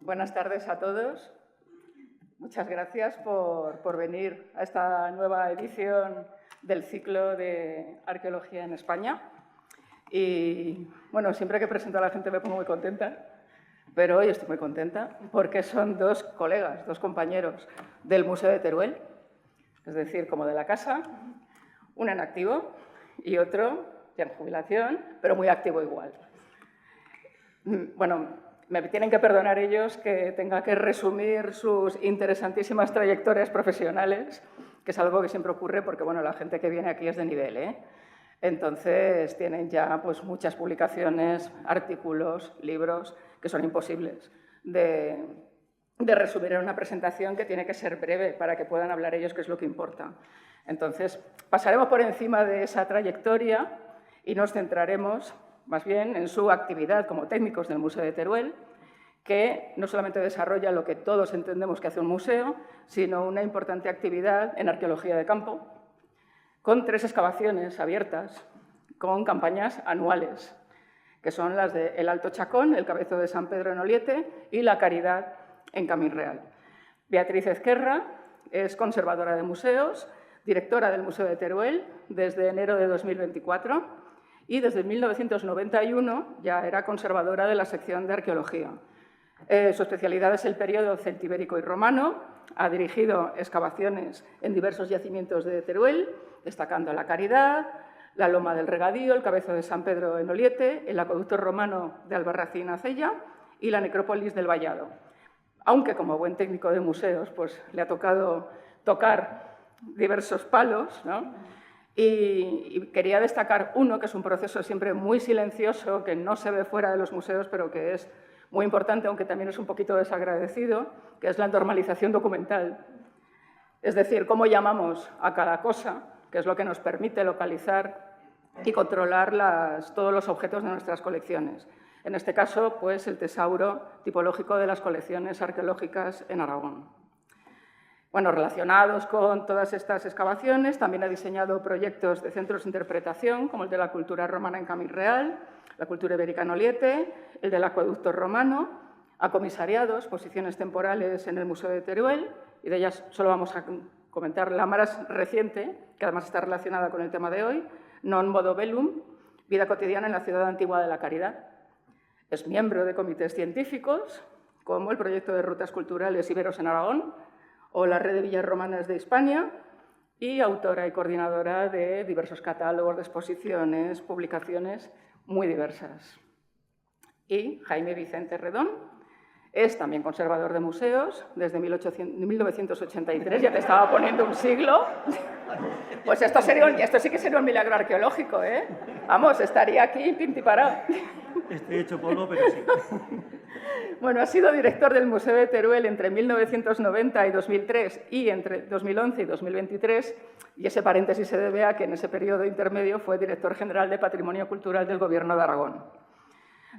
Buenas tardes a todos. Muchas gracias por venir a esta nueva edición del ciclo de Arqueología en España. Y, bueno, siempre que presento a la gente me pongo muy contenta, pero hoy estoy muy contenta porque son dos colegas, dos compañeros del Museo de Teruel, es decir, como de la casa, uno en activo y otro ya en jubilación, pero muy activo igual. Bueno, me tienen que perdonar ellos que tenga que resumir sus interesantísimas trayectorias profesionales, que es algo que siempre ocurre porque, bueno, la gente que viene aquí es de nivel, ¿eh? Entonces, tienen ya pues, muchas publicaciones, artículos, libros, que son imposibles de resumir en una presentación que tiene que ser breve para que puedan hablar ellos, que es lo que importa. Entonces, pasaremos por encima de esa trayectoria y nos centraremos más bien en su actividad como técnicos del Museo de Teruel, que no solamente desarrolla lo que todos entendemos que hace un museo, sino una importante actividad en arqueología de campo, con 3 excavaciones abiertas, con campañas anuales, que son las de El Alto Chacón, el Cabezo de San Pedro en Oliete y La Caridad en Camín Real. Beatriz Ezquerra es conservadora de museos, directora del Museo de Teruel desde enero de 2024, y desde 1991 ya era conservadora de la sección de arqueología. Su especialidad es el periodo celtibérico y romano. Ha dirigido excavaciones en diversos yacimientos de Teruel, destacando La Caridad, la Loma del Regadío, el Cabezo de San Pedro en Oliete, el acueducto romano de Albarracín a Cella y la necrópolis del Vallado. Aunque como buen técnico de museos pues, le ha tocado tocar diversos palos, ¿no? Y quería destacar uno, que es un proceso siempre muy silencioso, que no se ve fuera de los museos, pero que es muy importante, aunque también es un poquito desagradecido, que es la normalización documental. Es decir, cómo llamamos a cada cosa, que es lo que nos permite localizar y controlar todos los objetos de nuestras colecciones. En este caso, pues, el tesauro tipológico de las colecciones arqueológicas en Aragón. Bueno, relacionados con todas estas excavaciones, también ha diseñado proyectos de centros de interpretación, como el de la cultura romana en Camín Real, la cultura ibérica en Oliete, el del acueducto romano. Ha comisariado exposiciones temporales en el Museo de Teruel, y de ellas solo vamos a comentar la más reciente, que además está relacionada con el tema de hoy, Non Modo Bellum, vida cotidiana en la ciudad antigua de La Caridad. Es miembro de comités científicos, como el proyecto de rutas culturales Iberos en Aragón, o la Red de Villas Romanas de Hispania, y autora y coordinadora de diversos catálogos de exposiciones, publicaciones muy diversas. Y Jaime Vicente Redón es también conservador de museos desde 1983, ya te estaba poniendo un siglo. Pues esto sí que sería un milagro arqueológico, ¿eh? Vamos, estaría aquí pintiparado. Estoy hecho polvo, pero sí. Bueno, ha sido director del Museo de Teruel entre 1990 y 2003 y entre 2011 y 2023, y ese paréntesis se debe a que en ese periodo intermedio fue director general de Patrimonio Cultural del Gobierno de Aragón.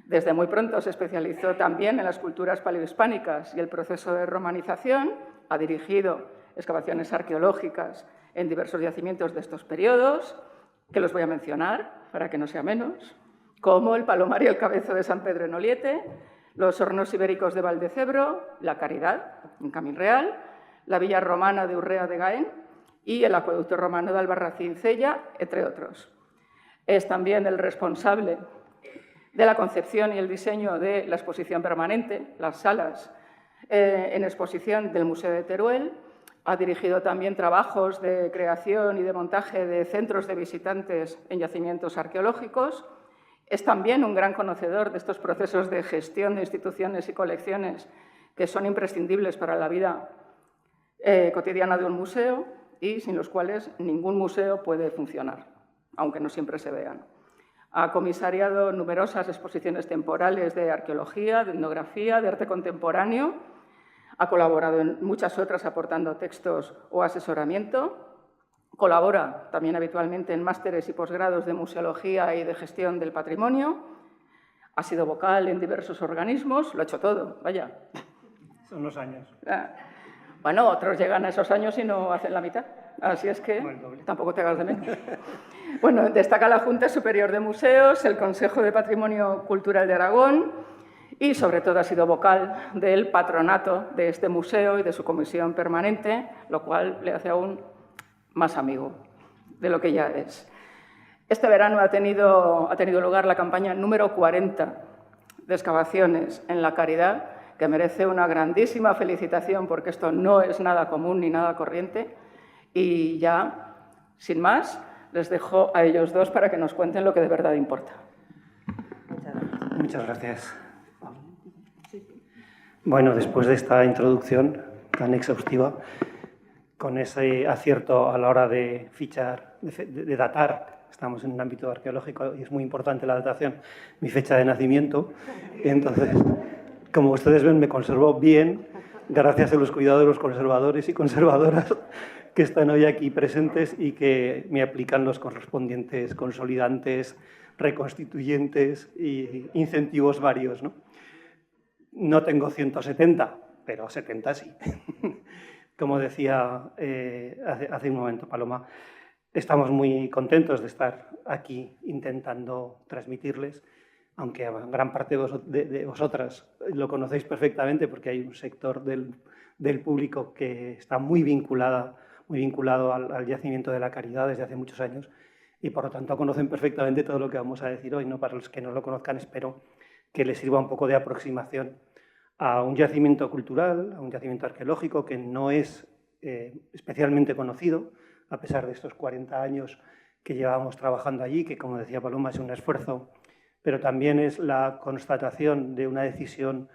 Desde muy pronto se especializó también en las culturas paleohispánicas y el proceso de romanización. Ha dirigido excavaciones arqueológicas en diversos yacimientos de estos periodos, que los voy a mencionar para que no sea menos, como el Palomar y el Cabezo de San Pedro en Oliete, los hornos ibéricos de Valdecebro, La Caridad, en Camín Real, la villa romana de Urrea de Gaén y el acueducto romano de Albarracín Cella, entre otros. Es también el responsable de la concepción y el diseño de la exposición permanente, las salas en exposición del Museo de Teruel. Ha dirigido también trabajos de creación y de montaje de centros de visitantes en yacimientos arqueológicos. Es también un gran conocedor de estos procesos de gestión de instituciones y colecciones que son imprescindibles para la vida cotidiana de un museo y sin los cuales ningún museo puede funcionar, aunque no siempre se vean. Ha comisariado numerosas exposiciones temporales de arqueología, de etnografía, de arte contemporáneo. Ha colaborado en muchas otras aportando textos o asesoramiento. Colabora también habitualmente en másteres y posgrados de museología y de gestión del patrimonio. Ha sido vocal en diversos organismos, lo ha hecho todo, vaya. Son los años. Bueno, otros llegan a esos años y no hacen la mitad, así es que tampoco te hagas de menos. Bueno, destaca la Junta Superior de Museos, el Consejo de Patrimonio Cultural de Aragón y sobre todo ha sido vocal del patronato de este museo y de su comisión permanente, lo cual le hace aún más amigo de lo que ya es. Este verano ha tenido lugar la campaña número 40 de excavaciones en La Caridad, que merece una grandísima felicitación porque esto no es nada común ni nada corriente. Y ya, sin más, les dejo a ellos dos para que nos cuenten lo que de verdad importa. Muchas gracias. Bueno, después de esta introducción tan exhaustiva, con ese acierto a la hora de fichar, de datar, estamos en un ámbito arqueológico y es muy importante la datación, mi fecha de nacimiento. Entonces, como ustedes ven, me conservó bien, gracias a los cuidados de los conservadores y conservadoras que están hoy aquí presentes y que me aplican los correspondientes consolidantes, reconstituyentes e incentivos varios, ¿no? No tengo 170, pero 70 sí. Como decía hace un momento Paloma, estamos muy contentos de estar aquí intentando transmitirles, aunque a gran parte de vosotras lo conocéis perfectamente porque hay un sector del público que está muy vinculado al yacimiento de La Caridad desde hace muchos años y por lo tanto conocen perfectamente todo lo que vamos a decir hoy, ¿no? Para los que no lo conozcan, espero que les sirva un poco de aproximación a un yacimiento cultural, a un yacimiento arqueológico que no es especialmente conocido, a pesar de estos 40 años que llevamos trabajando allí, que, como decía Paloma, es un esfuerzo, pero también es la constatación de una decisión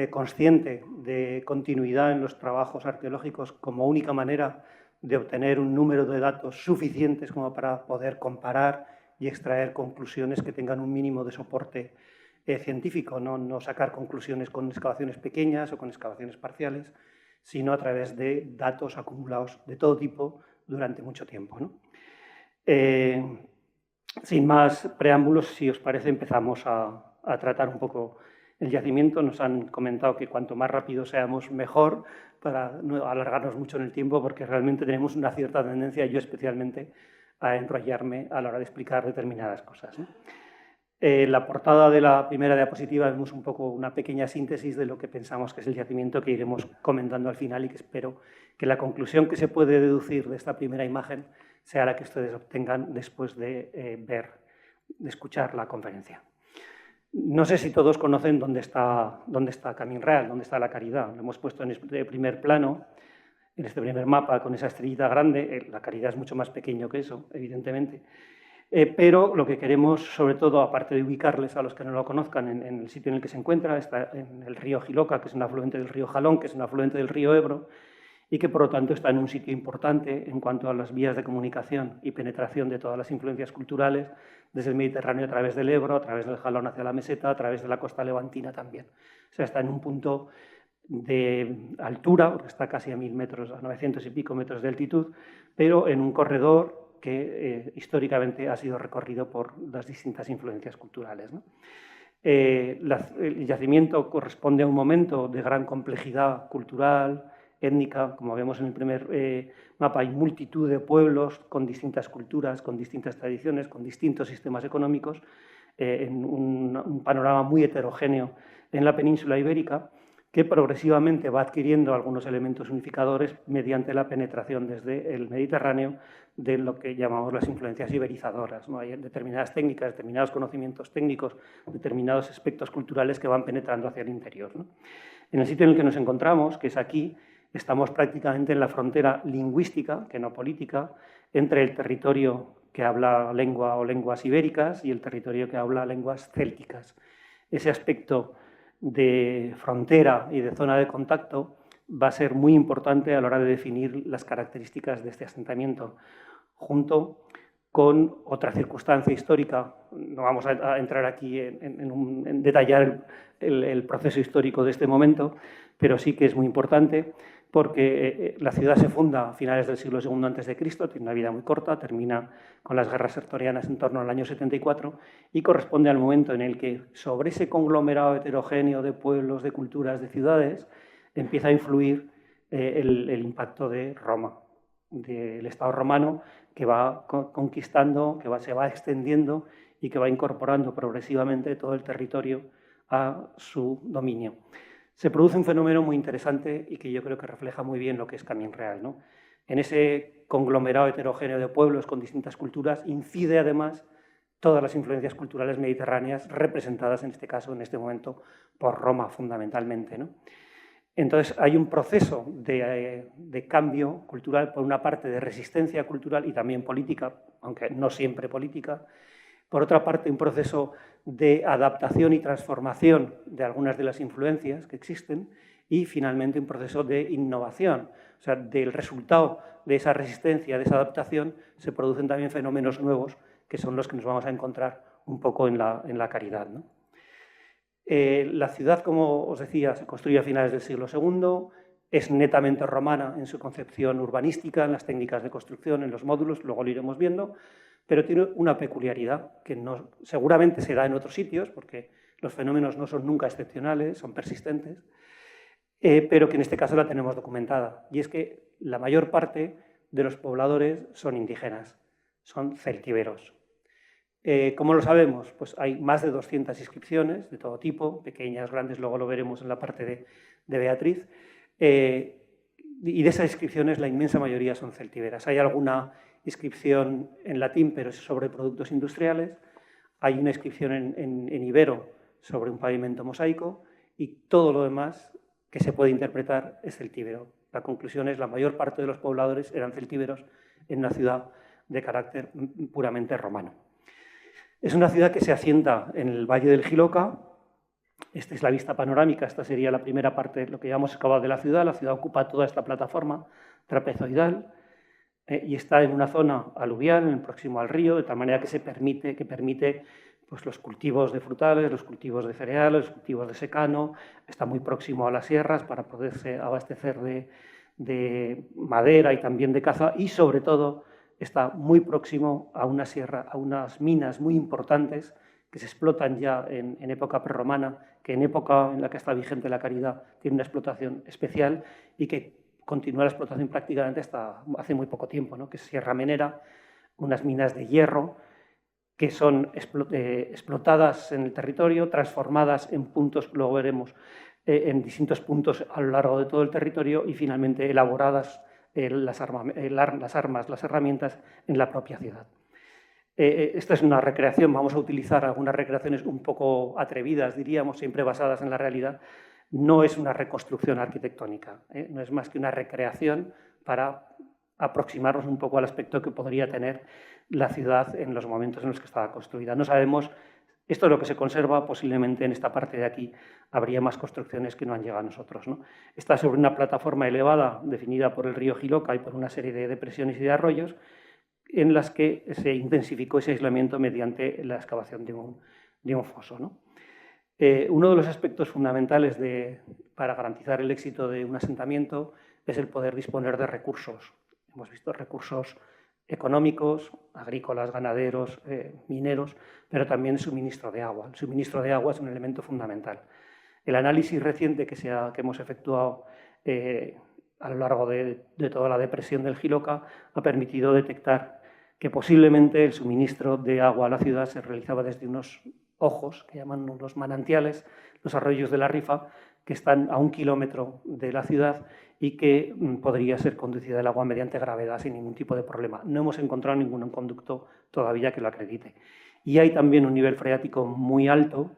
consciente de continuidad en los trabajos arqueológicos como única manera de obtener un número de datos suficientes como para poder comparar y extraer conclusiones que tengan un mínimo de soporte científico, no sacar conclusiones con excavaciones pequeñas o con excavaciones parciales, sino a través de datos acumulados de todo tipo durante mucho tiempo, ¿no? Sin más preámbulos, si os parece, empezamos a tratar un poco el yacimiento. Nos han comentado que cuanto más rápido seamos, mejor, para no alargarnos mucho en el tiempo, porque realmente tenemos una cierta tendencia, yo especialmente, a enrollarme a la hora de explicar determinadas cosas, ¿no? En la portada de la primera diapositiva vemos un poco una pequeña síntesis de lo que pensamos que es el yacimiento, que iremos comentando al final y que espero que la conclusión que se puede deducir de esta primera imagen sea la que ustedes obtengan después de escuchar la conferencia. No sé si todos conocen dónde está Camín Real, dónde está La Caridad. Lo hemos puesto en este primer plano, en este primer mapa, con esa estrellita grande. La Caridad es mucho más pequeño que eso, evidentemente. Pero lo que queremos, sobre todo, aparte de ubicarles a los que no lo conozcan en el sitio en el que se encuentra, está en el río Jiloca, que es un afluente del río Jalón, que es un afluente del río Ebro, y que, por lo tanto, está en un sitio importante en cuanto a las vías de comunicación y penetración de todas las influencias culturales, desde el Mediterráneo a través del Ebro, a través del Jalón hacia la meseta, a través de la costa levantina también. O sea, está en un punto de altura, porque está casi a 1000 metros, a 900 y pico metros de altitud, pero en un corredor que históricamente ha sido recorrido por las distintas influencias culturales, ¿no? El yacimiento corresponde a un momento de gran complejidad cultural, étnica. Como vemos en el primer mapa, hay multitud de pueblos con distintas culturas, con distintas tradiciones, con distintos sistemas económicos, en un panorama muy heterogéneo en la península ibérica, que progresivamente va adquiriendo algunos elementos unificadores mediante la penetración desde el Mediterráneo de lo que llamamos las influencias iberizadoras, ¿no? Hay determinadas técnicas, determinados conocimientos técnicos, determinados aspectos culturales que van penetrando hacia el interior, ¿no? En el sitio en el que nos encontramos, que es aquí, estamos prácticamente en la frontera lingüística, que no política, entre el territorio que habla lengua o lenguas ibéricas y el territorio que habla lenguas célticas. Ese aspecto de frontera y de zona de contacto va a ser muy importante a la hora de definir las características de este asentamiento, junto con otra circunstancia histórica. No vamos a entrar aquí en detallar el proceso histórico de este momento, pero sí que es muy importante porque la ciudad se funda a finales del siglo II a.C., tiene una vida muy corta, termina con las guerras sertorianas en torno al año 74 y corresponde al momento en el que sobre ese conglomerado heterogéneo de pueblos, de culturas, de ciudades, empieza a influir el impacto de Roma, del Estado romano, que va conquistando, se va extendiendo y que va incorporando progresivamente todo el territorio a su dominio. Se produce un fenómeno muy interesante y que yo creo que refleja muy bien lo que es Camín Real, ¿no? En ese conglomerado heterogéneo de pueblos con distintas culturas incide además todas las influencias culturales mediterráneas representadas en este caso, en este momento, por Roma fundamentalmente, ¿no? Entonces hay un proceso de cambio cultural, por una parte de resistencia cultural y también política, aunque no siempre política. Por otra parte, un proceso de adaptación y transformación de algunas de las influencias que existen y, finalmente, un proceso de innovación. O sea, del resultado de esa resistencia, de esa adaptación, se producen también fenómenos nuevos que son los que nos vamos a encontrar un poco en la Caridad, ¿no? La ciudad, como os decía, se construye a finales del siglo II, es netamente romana en su concepción urbanística, en las técnicas de construcción, en los módulos, luego lo iremos viendo, pero tiene una peculiaridad que no, seguramente se da en otros sitios, porque los fenómenos no son nunca excepcionales, son persistentes, pero que en este caso la tenemos documentada. Y es que la mayor parte de los pobladores son indígenas, son celtíberos. ¿Cómo lo sabemos? Pues hay más de 200 inscripciones de todo tipo, pequeñas, grandes, luego lo veremos en la parte de Beatriz, y de esas inscripciones la inmensa mayoría son celtíberas. Hay alguna inscripción en latín, pero es sobre productos industriales, hay una inscripción en ibero sobre un pavimento mosaico y todo lo demás que se puede interpretar es celtíbero. La conclusión es que la mayor parte de los pobladores eran celtíberos en una ciudad de carácter puramente romano. Es una ciudad que se asienta en el Valle del Jiloca. Esta es la vista panorámica, esta sería la primera parte, lo que llamamos excavado de la ciudad. La ciudad ocupa toda esta plataforma trapezoidal y está en una zona aluvial, próximo al río, de tal manera que permite pues, los cultivos de frutales, los cultivos de cereales, los cultivos de secano. Está muy próximo a las sierras para poderse abastecer de madera y también de caza, y sobre todo está muy próximo a una sierra, a unas minas muy importantes que se explotan ya en época prerromana, que en época en la que está vigente la Caridad tiene una explotación especial y que continúa la explotación prácticamente hasta hace muy poco tiempo, ¿no? Que es Sierra Menera, unas minas de hierro que son explotadas en el territorio, transformadas en puntos, luego veremos, en distintos puntos a lo largo de todo el territorio y finalmente elaboradas las armas, las herramientas en la propia ciudad. Esta es una recreación, vamos a utilizar algunas recreaciones un poco atrevidas, diríamos, siempre basadas en la realidad. No es una reconstrucción arquitectónica, no es más que una recreación para aproximarnos un poco al aspecto que podría tener la ciudad en los momentos en los que estaba construida. No sabemos, esto es lo que se conserva, posiblemente en esta parte de aquí habría más construcciones que no han llegado a nosotros, ¿no? Está sobre una plataforma elevada definida por el río Jiloca y por una serie de depresiones y de arroyos en las que se intensificó ese aislamiento mediante la excavación de un foso, ¿no? Uno de los aspectos fundamentales para garantizar el éxito de un asentamiento es el poder disponer de recursos. Hemos visto recursos económicos, agrícolas, ganaderos, mineros, pero también suministro de agua. El suministro de agua es un elemento fundamental. El análisis reciente que hemos efectuado a lo largo de toda la depresión del Jiloca ha permitido detectar que posiblemente el suministro de agua a la ciudad se realizaba desde unos ojos, que llaman unos manantiales, los arroyos de la Rifa, que están a 1 kilómetro de la ciudad y que podría ser conducida el agua mediante gravedad sin ningún tipo de problema. No hemos encontrado ningún conducto todavía que lo acredite. Y hay también un nivel freático muy alto,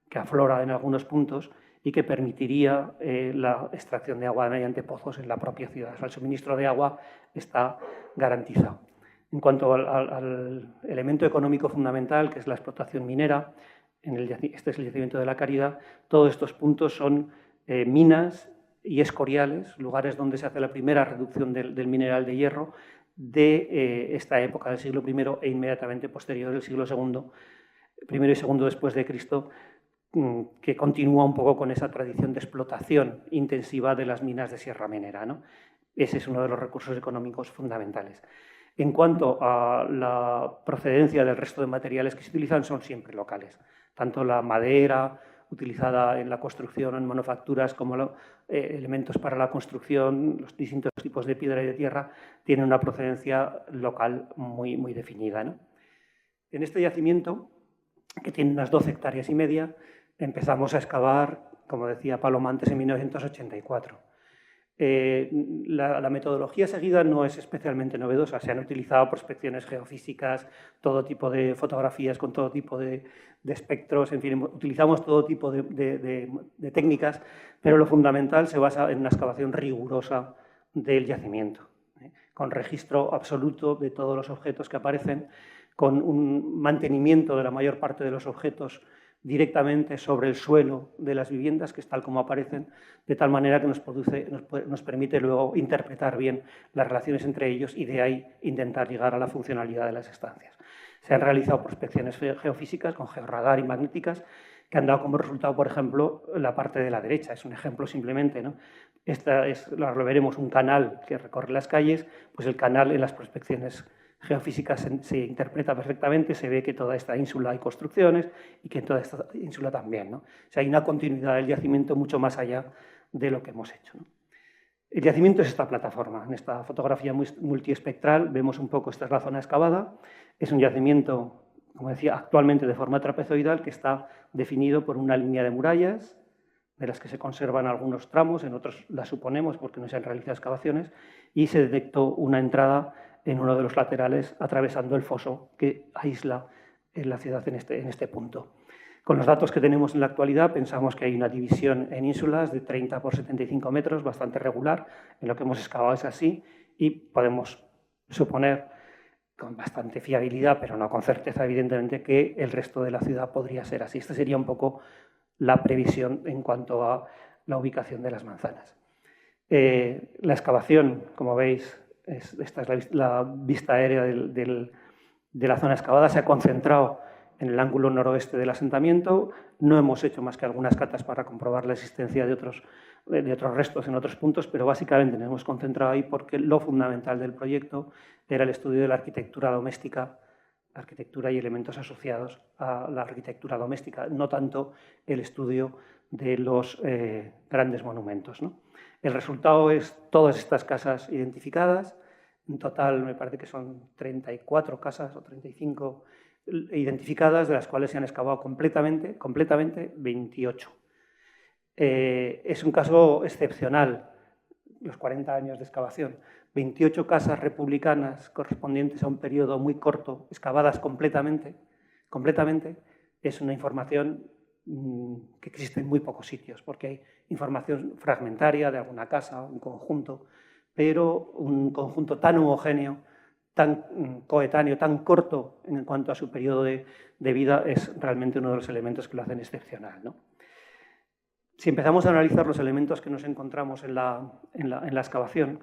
que aflora en algunos puntos, y que permitiría la extracción de agua mediante pozos en la propia ciudad. O sea, el suministro de agua está garantizado. En cuanto al elemento económico fundamental, que es la explotación minera, este es el yacimiento de la Caridad, todos estos puntos son minas y escoriales, lugares donde se hace la primera reducción del mineral de hierro de esta época del siglo I e inmediatamente posterior del siglo II, primero y segundo después de Cristo, que continúa un poco con esa tradición de explotación intensiva de las minas de Sierra Menera, ¿no? Ese es uno de los recursos económicos fundamentales. En cuanto a la procedencia del resto de materiales que se utilizan, son siempre locales. Tanto la madera utilizada en la construcción o en manufacturas como elementos para la construcción, los distintos tipos de piedra y de tierra, tienen una procedencia local muy, muy definida, ¿no? En este yacimiento, que tiene unas 12 hectáreas y media, empezamos a excavar, como decía Palomo antes, en 1984. La metodología seguida no es especialmente novedosa. Se han utilizado prospecciones geofísicas, todo tipo de fotografías con todo tipo de espectros, en fin, utilizamos todo tipo de técnicas, pero lo fundamental se basa en una excavación rigurosa del yacimiento, con registro absoluto de todos los objetos que aparecen, con un mantenimiento de la mayor parte de los objetos directamente sobre el suelo de las viviendas, que es tal como aparecen, de tal manera que nos permite luego interpretar bien las relaciones entre ellos y de ahí intentar llegar a la funcionalidad de las estancias. Se han realizado prospecciones geofísicas con georradar y magnéticas que han dado como resultado, por ejemplo, la parte de la derecha. Es un ejemplo simplemente, ¿no? Lo veremos, un canal que recorre las calles, pues el canal en las prospecciones geofísicas se interpreta perfectamente, se ve que toda esta ínsula hay construcciones y que en toda esta ínsula también, ¿no? O sea, hay una continuidad del yacimiento mucho más allá de lo que hemos hecho, ¿no? El yacimiento es esta plataforma. En esta fotografía multiespectral vemos un poco, esta es la zona excavada. Es un yacimiento, como decía, actualmente de forma trapezoidal, que está definido por una línea de murallas, de las que se conservan algunos tramos, en otros las suponemos porque no se han realizado excavaciones, y se detectó una entrada en uno de los laterales atravesando el foso que aísla la ciudad en este punto. Con los datos que tenemos en la actualidad, pensamos que hay una división en ínsulas de 30 por 75 metros, bastante regular. En lo que hemos excavado es así y podemos suponer con bastante fiabilidad, pero no con certeza, evidentemente, que el resto de la ciudad podría ser así. Esta sería un poco la previsión en cuanto a la ubicación de las manzanas. La excavación, como veis, esta es la vista aérea de la zona excavada, se ha concentrado en el ángulo noroeste del asentamiento. No hemos hecho más que algunas catas para comprobar la existencia de otros restos en otros puntos, pero básicamente nos hemos concentrado ahí porque lo fundamental del proyecto era el estudio de la arquitectura doméstica, arquitectura y elementos asociados a la arquitectura doméstica, no tanto el estudio de los grandes monumentos, ¿no? El resultado es todas estas casas identificadas. En total me parece que son 34 casas o 35 identificadas, de las cuales se han excavado completamente 28. Es un caso excepcional, los 40 años de excavación. 28 casas republicanas correspondientes a un periodo muy corto, excavadas completamente, es una información que existe en muy pocos sitios, porque hay información fragmentaria de alguna casa, un conjunto, pero un conjunto tan homogéneo, tan coetáneo, tan corto en cuanto a su periodo de vida, es realmente uno de los elementos que lo hacen excepcional, ¿no? Si empezamos a analizar los elementos que nos encontramos en la excavación,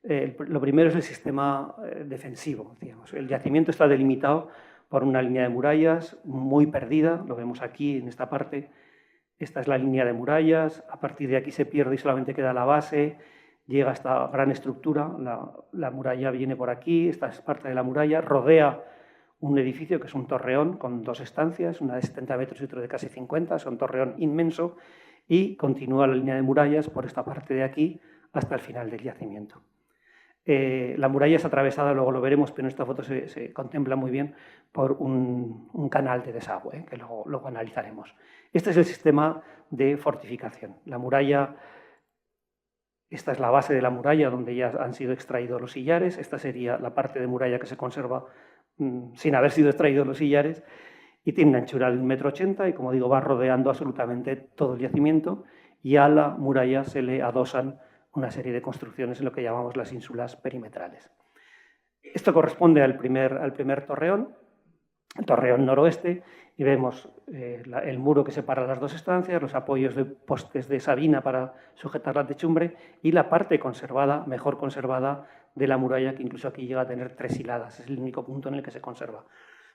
lo primero es el sistema defensivo. Digamos. El yacimiento está delimitado por una línea de murallas muy perdida, lo vemos aquí en esta parte. Esta es la línea de murallas, a partir de aquí se pierde y solamente queda la base, llega a esta gran estructura, la muralla viene por aquí, esta es parte de la muralla, rodea un edificio que es un torreón con dos estancias, una de 70 metros y otra de casi 50, es un torreón inmenso, y continúa la línea de murallas por esta parte de aquí hasta el final del yacimiento. La muralla es atravesada, luego lo veremos, pero en esta foto se contempla muy bien por un canal de desagüe, que luego analizaremos. Este es el sistema de fortificación. La muralla, esta es la base de la muralla donde ya han sido extraídos los sillares, esta sería la parte de muralla que se conserva sin haber sido extraídos los sillares, y tiene una anchura de 1,80 m y, como digo, va rodeando absolutamente todo el yacimiento, y a la muralla se le adosan una serie de construcciones en lo que llamamos las ínsulas perimetrales. Esto corresponde al primer torreón, el torreón noroeste, y vemos el muro que separa las dos estancias, los apoyos de postes de sabina para sujetar la techumbre y la parte conservada, mejor conservada, de la muralla, que incluso aquí llega a tener 3 hiladas. Es el único punto en el que se conserva.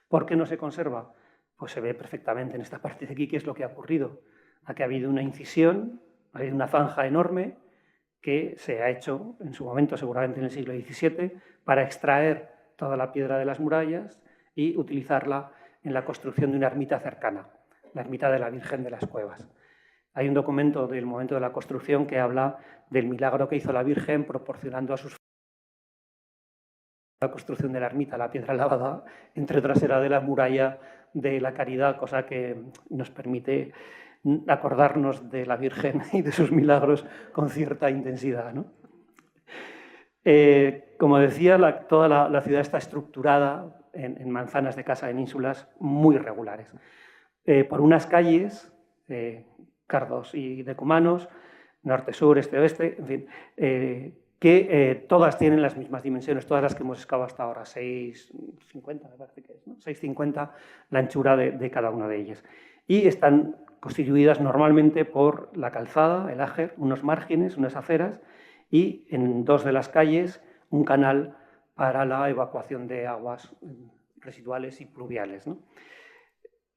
¿Por qué no se conserva? Pues se ve perfectamente en esta parte de aquí qué es lo que ha ocurrido. Aquí ha habido una incisión, ha habido una zanja enorme que se ha hecho en su momento, seguramente en el siglo XVII, para extraer toda la piedra de las murallas y utilizarla en la construcción de una ermita cercana, la ermita de la Virgen de las Cuevas. Hay un documento del momento de la construcción que habla del milagro que hizo la Virgen proporcionando a sus la construcción de la ermita, la piedra lavada, entre otras era de la muralla de la Caridad, cosa que nos permite acordarnos de la Virgen y de sus milagros con cierta intensidad, ¿no? Como decía, toda la ciudad está estructurada en manzanas de casa, en ínsulas muy regulares. Por unas calles, Cardos y Decumanos, norte, sur, este, oeste, en fin, que todas tienen las mismas dimensiones, todas las que hemos excavado hasta ahora, 6,50 me parece que es, ¿no? 6,50 la anchura de cada una de ellas. Y están constituidas normalmente por la calzada, el ajer, unos márgenes, unas aceras, y en 2 de las calles un canal para la evacuación de aguas residuales y pluviales, ¿no?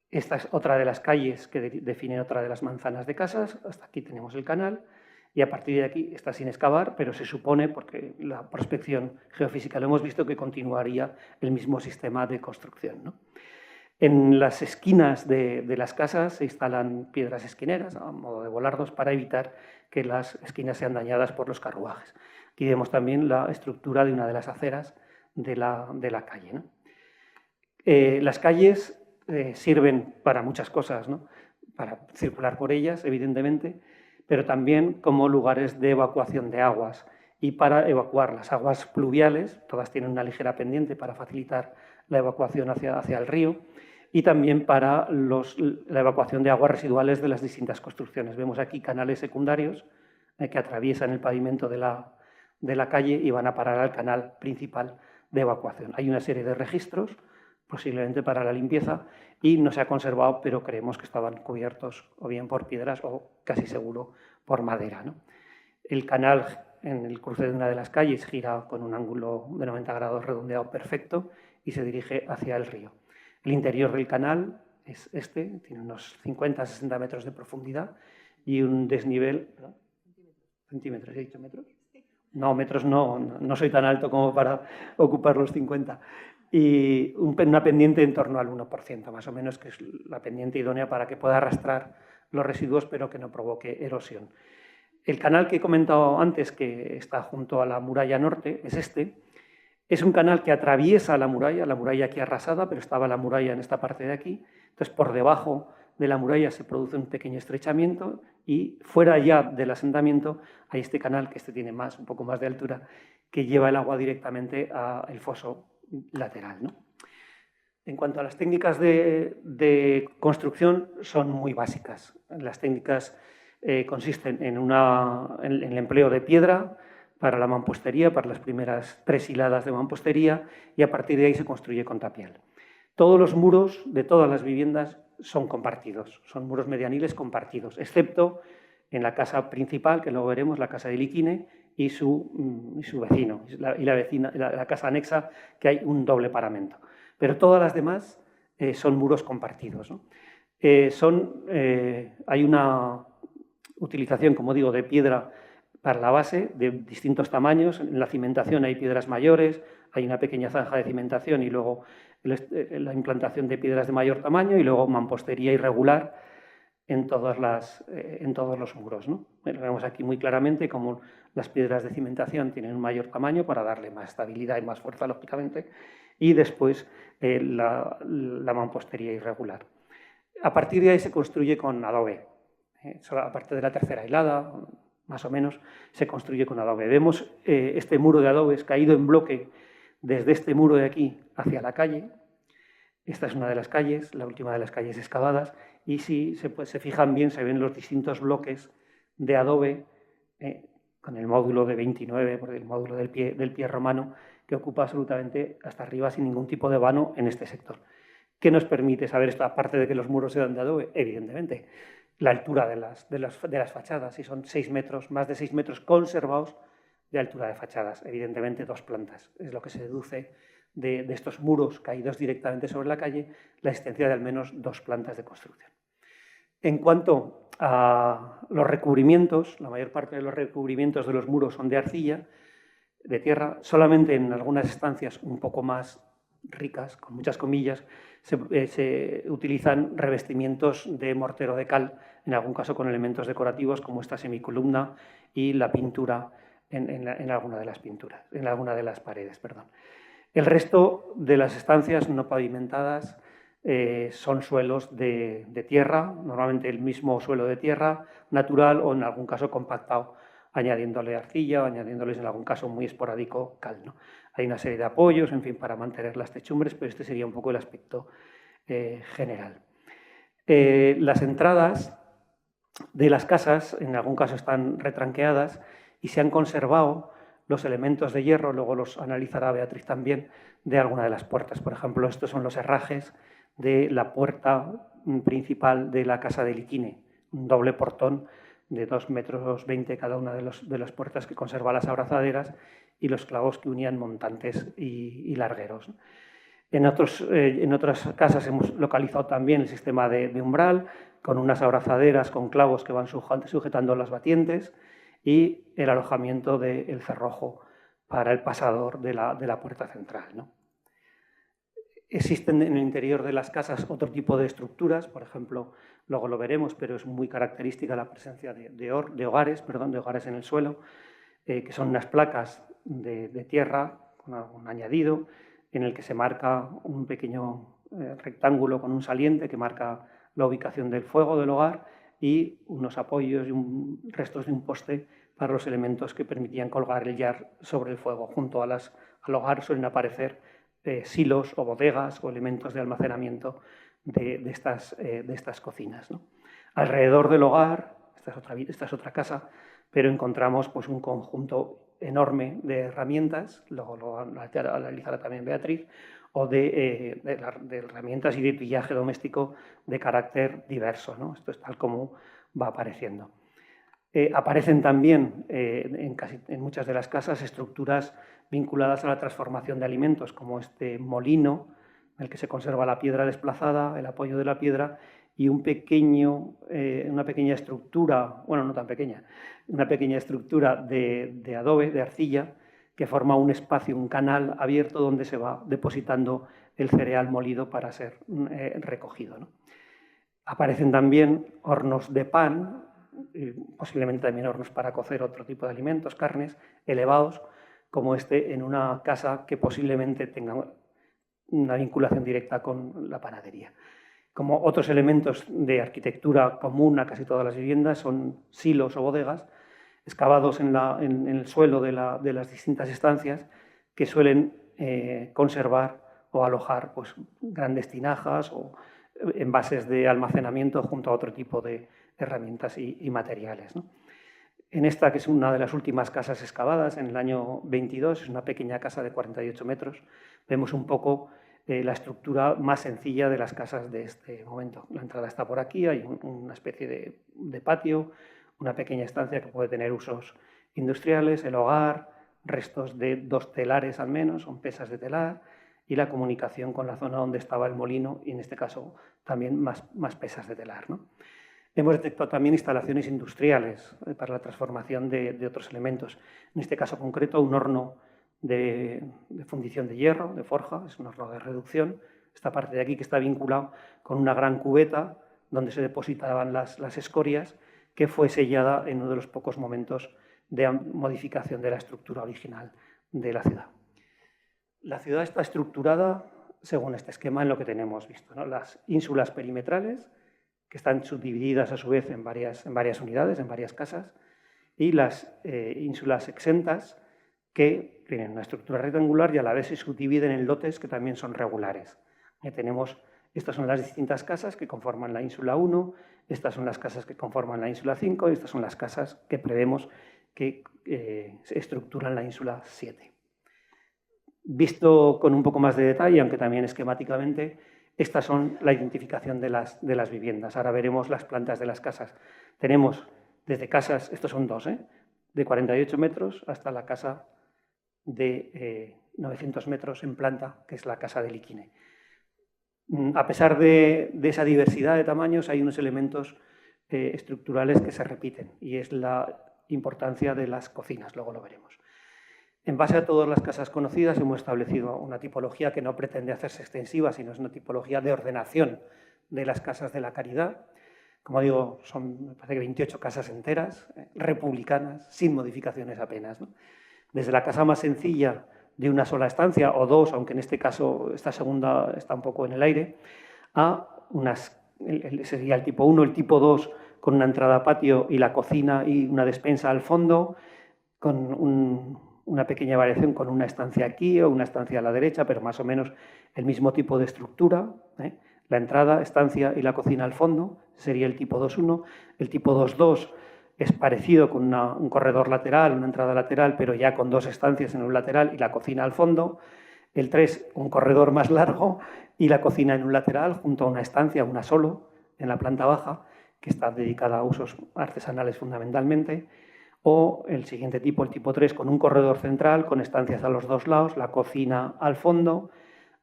Esta es otra de las calles que define otra de las manzanas de casas. Hasta aquí tenemos el canal y a partir de aquí está sin excavar, pero se supone, porque la prospección geofísica lo hemos visto, que continuaría el mismo sistema de construcción, ¿no? En las esquinas de las casas se instalan piedras esquineras a modo de volardos para evitar que las esquinas sean dañadas por los carruajes. Aquí vemos también la estructura de una de las aceras de la calle, ¿no? Las calles sirven para muchas cosas, ¿no? Para circular por ellas, evidentemente, pero también como lugares de evacuación de aguas y para evacuar las aguas pluviales, todas tienen una ligera pendiente para facilitar la evacuación hacia el río, y también para la evacuación de aguas residuales de las distintas construcciones. Vemos aquí canales secundarios que atraviesan el pavimento de la calle y van a parar al canal principal de evacuación. Hay una serie de registros, posiblemente para la limpieza, y no se ha conservado, pero creemos que estaban cubiertos o bien por piedras o casi seguro por madera, ¿no? El canal en el cruce de una de las calles gira con un ángulo de 90 grados redondeado perfecto y se dirige hacia el río. El interior del canal es este, tiene unos 50-60 metros de profundidad y un desnivel... ¿Perdón? ¿Centímetros? ¿He dicho metros? No, metros no soy tan alto como para ocupar los 50. Y una pendiente en torno al 1%, más o menos, que es la pendiente idónea para que pueda arrastrar los residuos, pero que no provoque erosión. El canal que he comentado antes, que está junto a la muralla norte, es este. Es un canal que atraviesa la muralla aquí arrasada, pero estaba la muralla en esta parte de aquí. Entonces, por debajo de la muralla se produce un pequeño estrechamiento y fuera ya del asentamiento hay este canal, que tiene un poco más de altura, que lleva el agua directamente al foso lateral, ¿no? En cuanto a las técnicas de construcción, son muy básicas. Las técnicas consisten en el empleo de piedra para la mampostería, para las primeras 3 hiladas de mampostería, y a partir de ahí se construye con tapial. Todos los muros de todas las viviendas son compartidos, son muros medianiles compartidos, excepto en la casa principal, que luego veremos, la casa de Liquine, y su vecino, la casa anexa, que hay un doble paramento. Pero todas las demás son muros compartidos, ¿no? Hay una utilización, como digo, de piedra para la base, de distintos tamaños. En la cimentación hay piedras mayores, hay una pequeña zanja de cimentación y luego la implantación de piedras de mayor tamaño y luego mampostería irregular en todos los muros, ¿no? Lo vemos aquí muy claramente como las piedras de cimentación tienen un mayor tamaño para darle más estabilidad y más fuerza, lógicamente, y después la mampostería irregular. A partir de ahí se construye con adobe. Aparte de la tercera hilada, más o menos, se construye con adobe. Vemos este muro de adobes caído en bloque desde este muro de aquí hacia la calle. Esta es una de las calles, la última de las calles excavadas, y si se fijan bien, se ven los distintos bloques de adobe con el módulo de 29, por el módulo del pie romano, que ocupa absolutamente hasta arriba sin ningún tipo de vano en este sector. ¿Qué nos permite saber esto? Aparte de que los muros sean de adobe, evidentemente, la altura de las fachadas, si son 6 metros, más de 6 metros conservados de altura de fachadas, evidentemente 2 plantas. Es lo que se deduce de estos muros caídos directamente sobre la calle, la existencia de al menos 2 plantas de construcción. En cuanto a los recubrimientos, la mayor parte de los recubrimientos de los muros son de arcilla, de tierra. Solamente en algunas estancias un poco más ricas, con muchas comillas, se utilizan revestimientos de mortero de cal, en algún caso con elementos decorativos como esta semicolumna y la pintura en alguna de las pinturas, en alguna de las paredes, perdón. El resto de las estancias no pavimentadas son suelos de tierra, normalmente el mismo suelo de tierra natural o en algún caso compactado, añadiéndole arcilla o añadiéndoles en algún caso muy esporádico cal, ¿no? Hay una serie de apoyos, en fin, para mantener las techumbres, pero este sería un poco el aspecto general. Las entradas de las casas, en algún caso están retranqueadas y se han conservado los elementos de hierro, luego los analizará Beatriz también, de alguna de las puertas. Por ejemplo, estos son los herrajes de la puerta principal de la casa de Liquine, un doble portón de 2,20 metros cada una de las puertas que conserva las abrazaderas y los clavos que unían montantes y largueros. En otras casas hemos localizado también el sistema de umbral, con unas abrazaderas con clavos que van sujetando las batientes y el alojamiento del cerrojo para el pasador de la puerta central, ¿no? Existen en el interior de las casas otro tipo de estructuras, por ejemplo, luego lo veremos, pero es muy característica la presencia de hogares en el suelo, que son unas placas de tierra con un añadido en el que se marca un pequeño rectángulo con un saliente que marca la ubicación del fuego del hogar y unos apoyos y restos de un poste para los elementos que permitían colgar el yar sobre el fuego. Junto al hogar suelen aparecer silos o bodegas o elementos de almacenamiento de estas cocinas, ¿no? Alrededor del hogar, esta es otra casa, pero encontramos pues, un conjunto enorme de herramientas, luego lo analizará también Beatriz, o de herramientas y de pillaje doméstico de carácter diverso, ¿no? Esto es tal como va apareciendo. Aparecen también en muchas de las casas estructuras vinculadas a la transformación de alimentos, como este molino en el que se conserva la piedra desplazada, el apoyo de la piedra y una pequeña estructura, bueno, no tan pequeña, una pequeña estructura de adobe, de arcilla, que forma un espacio, un canal abierto donde se va depositando el cereal molido para ser recogido, ¿no? Aparecen también hornos de pan, posiblemente también hornos para cocer otro tipo de alimentos, carnes, elevados, como este en una casa que posiblemente tenga una vinculación directa con la panadería. Como otros elementos de arquitectura común a casi todas las viviendas son silos o bodegas, excavados en el suelo de las distintas estancias, que suelen conservar o alojar pues, grandes tinajas o envases de almacenamiento junto a otro tipo de herramientas y materiales, ¿no? En esta, que es una de las últimas casas excavadas, en el año 22, es una pequeña casa de 48 metros, vemos un poco la estructura más sencilla de las casas de este momento. La entrada está por aquí, hay una especie de patio, una pequeña estancia que puede tener usos industriales, el hogar, restos de 2 telares al menos, son pesas de telar, y la comunicación con la zona donde estaba el molino, y en este caso también más pesas de telar, ¿no? Hemos detectado también instalaciones industriales para la transformación de otros elementos. En este caso concreto, un horno de fundición de hierro, de forja, es un horno de reducción. Esta parte de aquí que está vinculado con una gran cubeta donde se depositaban las escorias, que fue sellada en uno de los pocos momentos de modificación de la estructura original de la ciudad. La ciudad está estructurada según este esquema en lo que tenemos visto, ¿no? Las ínsulas perimetrales, que están subdivididas a su vez en varias unidades, en varias casas, y las ínsulas exentas, que tienen una estructura rectangular y a la vez se subdividen en lotes que también son regulares. Estas son las distintas casas que conforman la ínsula 1, estas son las casas que conforman la ínsula 5 y estas son las casas que prevemos que se estructuran la ínsula 7. Visto con un poco más de detalle, aunque también esquemáticamente, estas son la identificación de las viviendas. Ahora veremos las plantas de las casas. Tenemos desde casas, estos son 2, de 48 metros hasta la casa de 900 metros en planta, que es la casa de Liquine. A pesar de esa diversidad de tamaños, hay unos elementos estructurales que se repiten y es la importancia de las cocinas, luego lo veremos. En base a todas las casas conocidas hemos establecido una tipología que no pretende hacerse extensiva, sino es una tipología de ordenación de las casas de la caridad. Como digo, son, me parece que 28 casas enteras, republicanas, sin modificaciones apenas, ¿no? Desde la casa más sencilla de una sola estancia, o 2, aunque en este caso esta segunda está un poco en el aire, sería el tipo 1, el tipo 2 con una entrada a patio y la cocina y una despensa al fondo, con una pequeña variación con una estancia aquí o una estancia a la derecha, pero más o menos el mismo tipo de estructura, ¿eh? La entrada, estancia y la cocina al fondo, sería el tipo 2.1. El tipo 2.2 es parecido con un corredor lateral, una entrada lateral, pero ya con 2 estancias en un lateral y la cocina al fondo. El 3, un corredor más largo y la cocina en un lateral junto a una estancia, una solo, en la planta baja, que está dedicada a usos artesanales fundamentalmente. O el siguiente tipo, el tipo 3, con un corredor central, con estancias a los 2 lados, la cocina al fondo,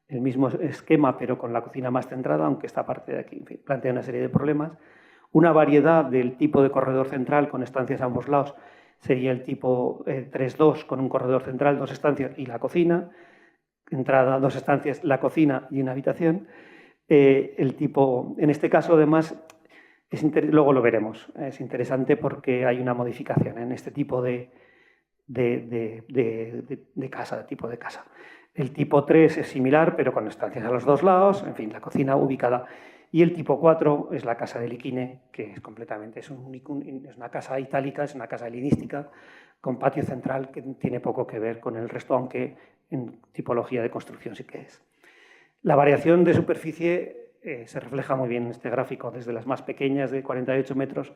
el mismo esquema pero con la cocina más centrada, aunque esta parte de aquí en fin, plantea una serie de problemas. Una variedad del tipo de corredor central con estancias a ambos lados sería el tipo 3.2 con un corredor central, 2 estancias y la cocina, entrada, 2 estancias, la cocina y una habitación. El tipo, en este caso además, luego lo veremos, es interesante porque hay una modificación en este tipo de casa, de tipo de casa. El tipo 3 es similar, pero con estancias a los 2 lados, en fin, la cocina ubicada. Y el tipo 4 es la casa de Liquine, que es completamente, es una casa itálica, es una casa helenística, con patio central, que tiene poco que ver con el resto, aunque en tipología de construcción sí que es. La variación de superficie se refleja muy bien en este gráfico, desde las más pequeñas de 48 metros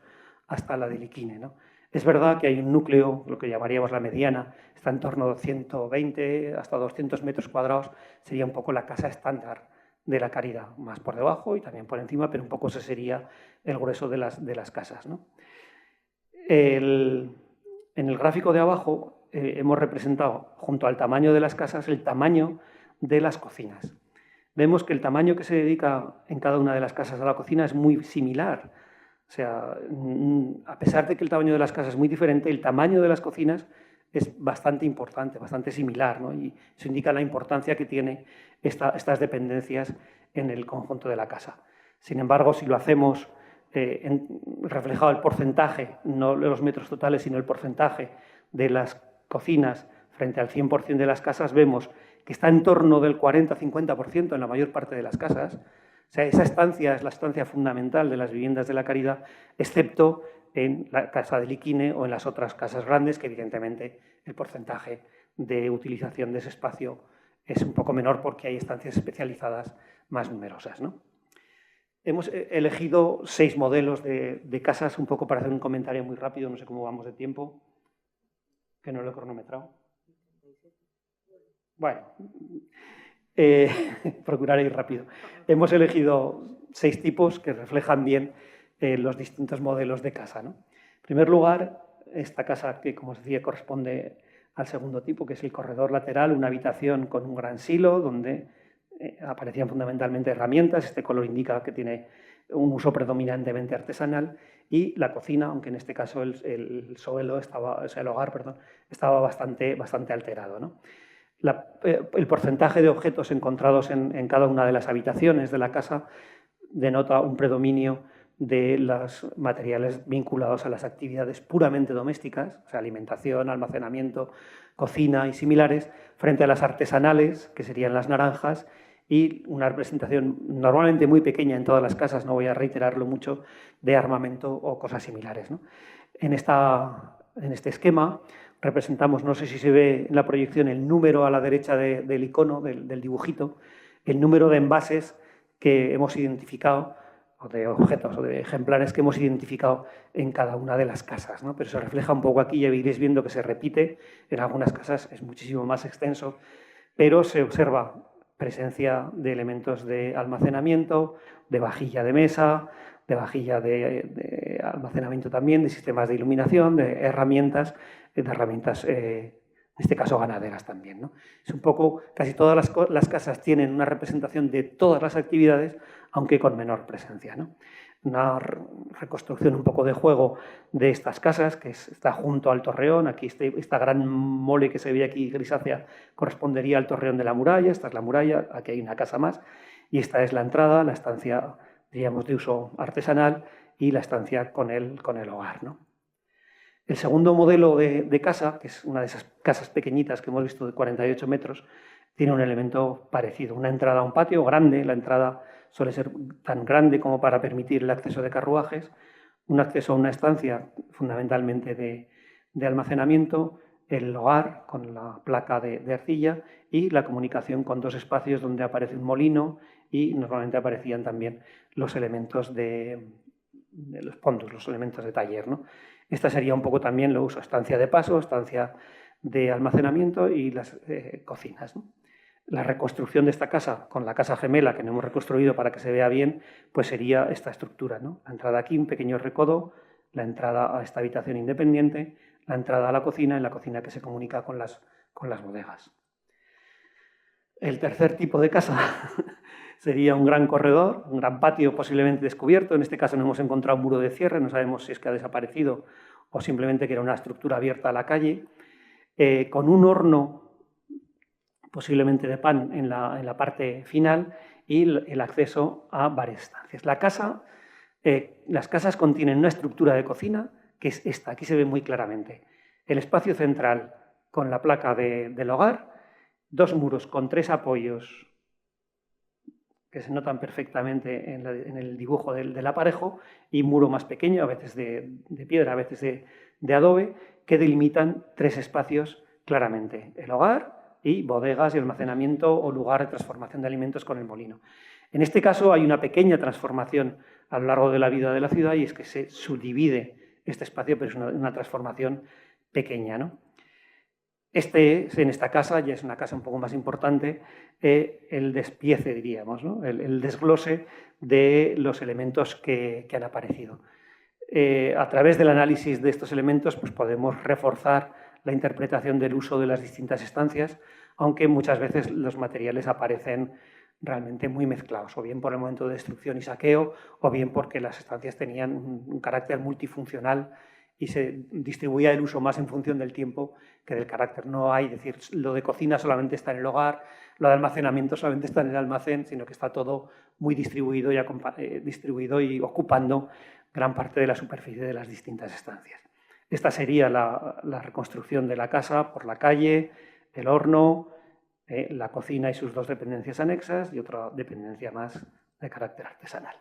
hasta la de Liquine, ¿no? Es verdad que hay un núcleo, lo que llamaríamos la mediana, está en torno a 120 hasta 200 metros cuadrados, sería un poco la casa estándar de la Caridad, más por debajo y también por encima, pero un poco ese sería el grueso de las casas, ¿no? En el gráfico de abajo hemos representado, junto al tamaño de las casas, el tamaño de las cocinas. Vemos que el tamaño que se dedica en cada una de las casas a la cocina es muy similar. O sea, a pesar de que el tamaño de las casas es muy diferente, el tamaño de las cocinas es bastante importante, bastante similar, ¿no? Y eso indica la importancia que tiene estas dependencias en el conjunto de la casa. Sin embargo, si lo hacemos reflejado el porcentaje, no los metros totales, sino el porcentaje de las cocinas frente al 100% de las casas, vemos que está en torno del 40-50% en la mayor parte de las casas. O sea, esa estancia es la estancia fundamental de las viviendas de la Caridad, excepto en la casa de Liquine o en las otras casas grandes, que evidentemente el porcentaje de utilización de ese espacio es un poco menor porque hay estancias especializadas más numerosas, ¿no? Hemos elegido 6 modelos de casas, un poco para hacer un comentario muy rápido, no sé cómo vamos de tiempo, que no lo he cronometrado. Bueno, procuraré ir rápido. Hemos elegido 6 tipos que reflejan bien los distintos modelos de casa, ¿no? En primer lugar, esta casa que, como os decía, corresponde al segundo tipo, que es el corredor lateral, una habitación con un gran silo donde aparecían fundamentalmente herramientas. Este color indica que tiene un uso predominantemente artesanal, y la cocina, aunque en este caso el suelo estaba, o sea, el hogar, perdón, estaba bastante alterado, ¿no? El porcentaje de objetos encontrados en cada una de las habitaciones de la casa denota un predominio de los materiales vinculados a las actividades puramente domésticas, o sea, alimentación, almacenamiento, cocina y similares, frente a las artesanales, que serían las naranjas, y una representación normalmente muy pequeña en todas las casas, no voy a reiterarlo mucho, de armamento o cosas similares, ¿no? En este esquema representamos, no sé si se ve en la proyección, el número a la derecha del icono, del dibujito, el número de envases que hemos identificado, o de objetos o de ejemplares que hemos identificado en cada una de las casas, ¿no? Pero se refleja un poco aquí, ya iréis viendo que se repite, en algunas casas es muchísimo más extenso, pero se observa presencia de elementos de almacenamiento, de vajilla de mesa, de vajilla de almacenamiento también, de sistemas de iluminación, de herramientas, en este caso ganaderas también, ¿no? Es un poco, casi todas las casas tienen una representación de todas las actividades, aunque con menor presencia, ¿no? Una reconstrucción un poco de juego de estas casas, que está junto al torreón. Aquí esta gran mole que se ve aquí grisácea correspondería al torreón de la muralla. Esta es la muralla, aquí hay una casa más, y esta es la entrada, la estancia, diríamos, de uso artesanal, y la estancia con el hogar, ¿no? El segundo modelo de casa, que es una de esas casas pequeñitas que hemos visto de 48 metros, tiene un elemento parecido. Una entrada a un patio grande, la entrada suele ser tan grande como para permitir el acceso de carruajes, un acceso a una estancia fundamentalmente de almacenamiento, el hogar con la placa de arcilla y la comunicación con dos espacios donde aparece un molino y normalmente aparecían también los elementos de los pondus, los elementos de taller, ¿no? Esta sería un poco también lo uso, estancia de paso, estancia de almacenamiento y las cocinas, ¿no? La reconstrucción de esta casa con la casa gemela que no hemos reconstruido para que se vea bien, pues sería esta estructura, ¿no? La entrada aquí, un pequeño recodo, la entrada a esta habitación independiente, la entrada a la cocina, en la cocina que se comunica con las bodegas. El tercer tipo de casa sería un gran corredor, un gran patio posiblemente descubierto. En este caso no hemos encontrado un muro de cierre, no sabemos si es que ha desaparecido o simplemente que era una estructura abierta a la calle, con un horno posiblemente de pan en la parte final y el acceso a varias estancias. Las casas contienen una estructura de cocina que es esta, aquí se ve muy claramente. El espacio central con la placa del hogar, dos muros con tres apoyos que se notan perfectamente en el dibujo del aparejo y un muro más pequeño, a veces de piedra, a veces de adobe, que delimitan tres espacios claramente. El hogar y bodegas y almacenamiento o lugar de transformación de alimentos con el molino. En este caso hay una pequeña transformación a lo largo de la vida de la ciudad y es que se subdivide este espacio, pero es una transformación pequeña, ¿no? En esta casa, ya es una casa un poco más importante, el despiece, diríamos, ¿no? el desglose de los elementos que han aparecido. A través del análisis de estos elementos pues podemos reforzar la interpretación del uso de las distintas estancias, aunque muchas veces los materiales aparecen realmente muy mezclados, o bien por el momento de destrucción y saqueo, o bien porque las estancias tenían un carácter multifuncional y se distribuía el uso más en función del tiempo que del carácter. No hay, es decir, lo de cocina solamente está en el hogar, lo de almacenamiento solamente está en el almacén, sino que está todo muy distribuido y ocupando gran parte de la superficie de las distintas estancias. Esta sería la reconstrucción de la casa por la calle, el horno, la cocina y sus dos dependencias anexas y otra dependencia más de carácter artesanal.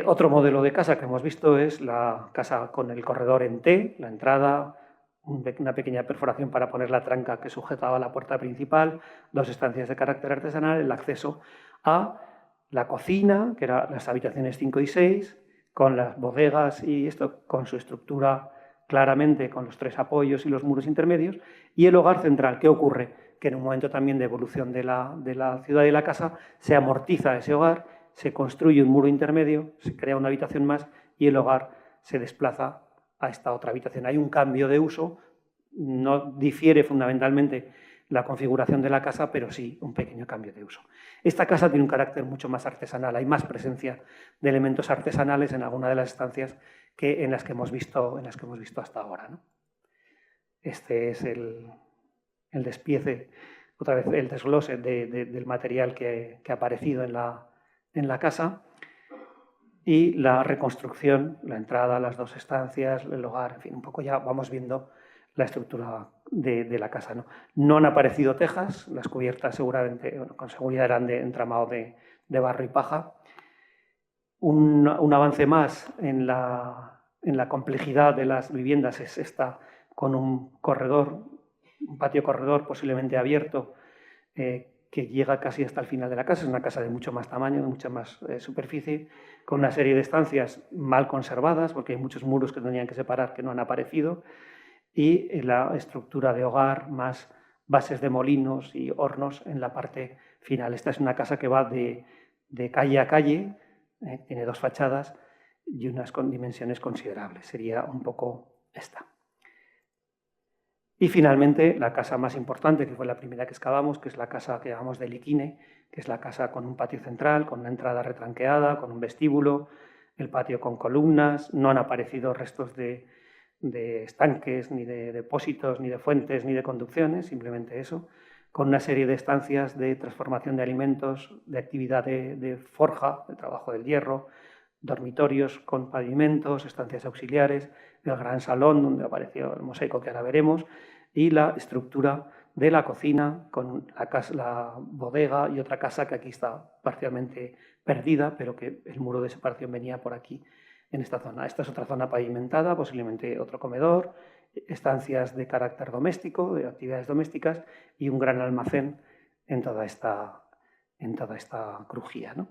Otro modelo de casa que hemos visto es la casa con el corredor en T, la entrada, una pequeña perforación para poner la tranca que sujetaba la puerta principal, dos estancias de carácter artesanal, el acceso a la cocina, que eran las habitaciones 5 y 6, con las bodegas y esto con su estructura claramente, con los tres apoyos y los muros intermedios, y el hogar central. ¿Qué ocurre? Que en un momento también de evolución de la ciudad y la casa se amortiza ese hogar, se construye un muro intermedio, se crea una habitación más y el hogar se desplaza a esta otra habitación. Hay un cambio de uso, no difiere fundamentalmente la configuración de la casa, pero sí un pequeño cambio de uso. Esta casa tiene un carácter mucho más artesanal, hay más presencia de elementos artesanales en alguna de las estancias que en las que hemos visto hasta ahora, ¿no? Este es el despiece, otra vez el desglose del material que ha aparecido en la casa y la reconstrucción, la entrada, las dos estancias, el hogar, en fin, un poco ya vamos viendo la estructura de la casa, ¿no? No han aparecido tejas, las cubiertas seguramente, bueno, con seguridad eran de entramado de barro y paja. Un avance más en la complejidad de las viviendas es esta con un corredor, un patio corredor posiblemente abierto, que llega casi hasta el final de la casa. Es una casa de mucho más tamaño, de mucha más superficie, con una serie de estancias mal conservadas, porque hay muchos muros que tenían que separar que no han aparecido, y la estructura de hogar, más bases de molinos y hornos en la parte final. Esta es una casa que va de calle a calle, tiene dos fachadas y unas dimensiones considerables. Sería un poco esta. Y finalmente, la casa más importante, que fue la primera que excavamos, que es la casa que llamamos de Liquine, que es la casa con un patio central, con una entrada retranqueada, con un vestíbulo, el patio con columnas. No han aparecido restos de estanques, ni de depósitos, ni de fuentes, ni de conducciones, simplemente eso, con una serie de estancias de transformación de alimentos, de actividad de forja, de trabajo del hierro, dormitorios con pavimentos, estancias auxiliares, el gran salón donde apareció el mosaico que ahora veremos, y la estructura de la cocina, con la bodega y otra casa que aquí está parcialmente perdida, pero que el muro de separación venía por aquí, en esta zona. Esta es otra zona pavimentada, posiblemente otro comedor, estancias de carácter doméstico, de actividades domésticas, y un gran almacén en toda esta crujía, ¿no?